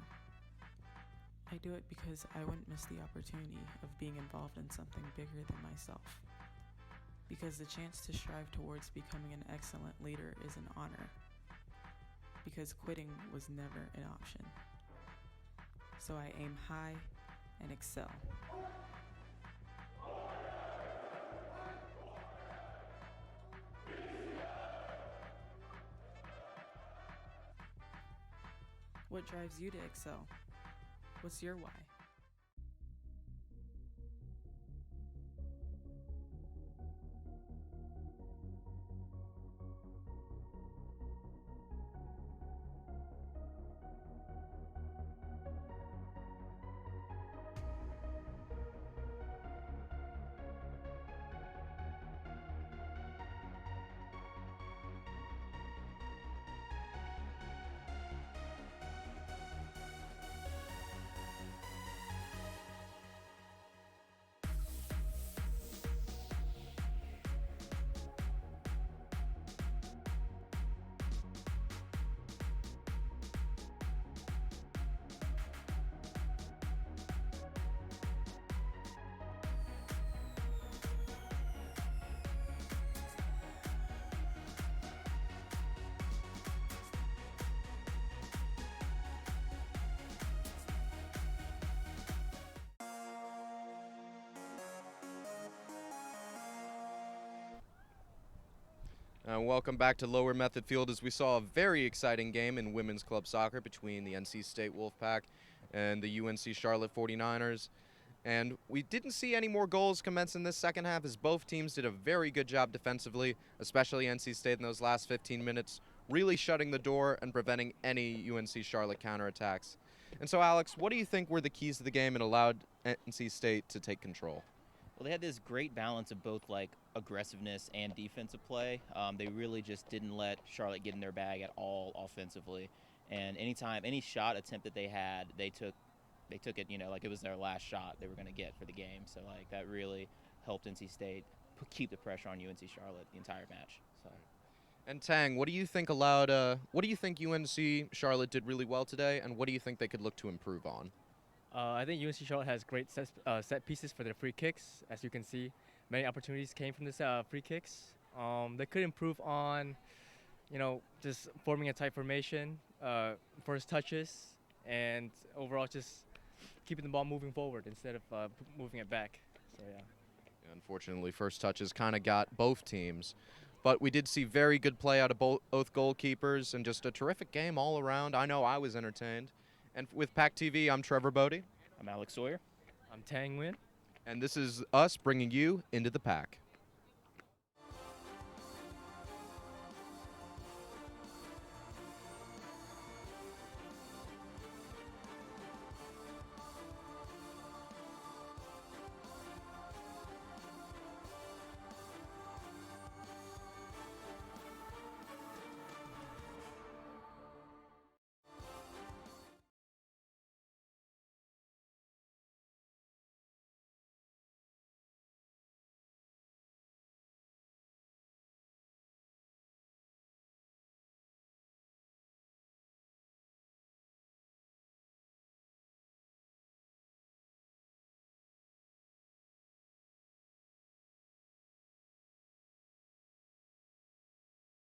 I do it because I wouldn't miss the opportunity of being involved in something bigger than myself. Because the chance to strive towards becoming an excellent leader is an honor. Because quitting was never an option. So I aim high and excel. What drives you to excel? What's your why? Welcome back to Lower Method Field as we saw a very exciting game in women's club soccer between the NC State Wolfpack and the UNC Charlotte 49ers. And we didn't see any more goals commence in this second half as both teams did a very good job defensively, especially NC State in those last 15 minutes, really shutting the door and preventing any UNC Charlotte counterattacks. And so, Alex, what do you think were the keys to the game and allowed NC State to take control? Well, they had this great balance of both like aggressiveness and defensive play. They really just didn't let Charlotte get in their bag at all offensively. And any shot attempt that they had, they took it, like it was their last shot they were going to get for the game. So like that really helped NC State keep the pressure on UNC Charlotte the entire match. So. And Tang, what do you think UNC Charlotte did really well today, and what do you think they could look to improve on? I think UNC Charlotte has great set pieces for their free kicks. As you can see, many opportunities came from this free kicks. They could improve on, just forming a tight formation, first touches, and overall just keeping the ball moving forward instead of moving it back. So yeah. Unfortunately, first touches kind of got both teams. But we did see very good play out of both goalkeepers and just a terrific game all around. I know I was entertained. And with PackTV, I'm Trevor Bodie. I'm Alex Sawyer. I'm Tang Nguyen. And this is us bringing you Into the Pack.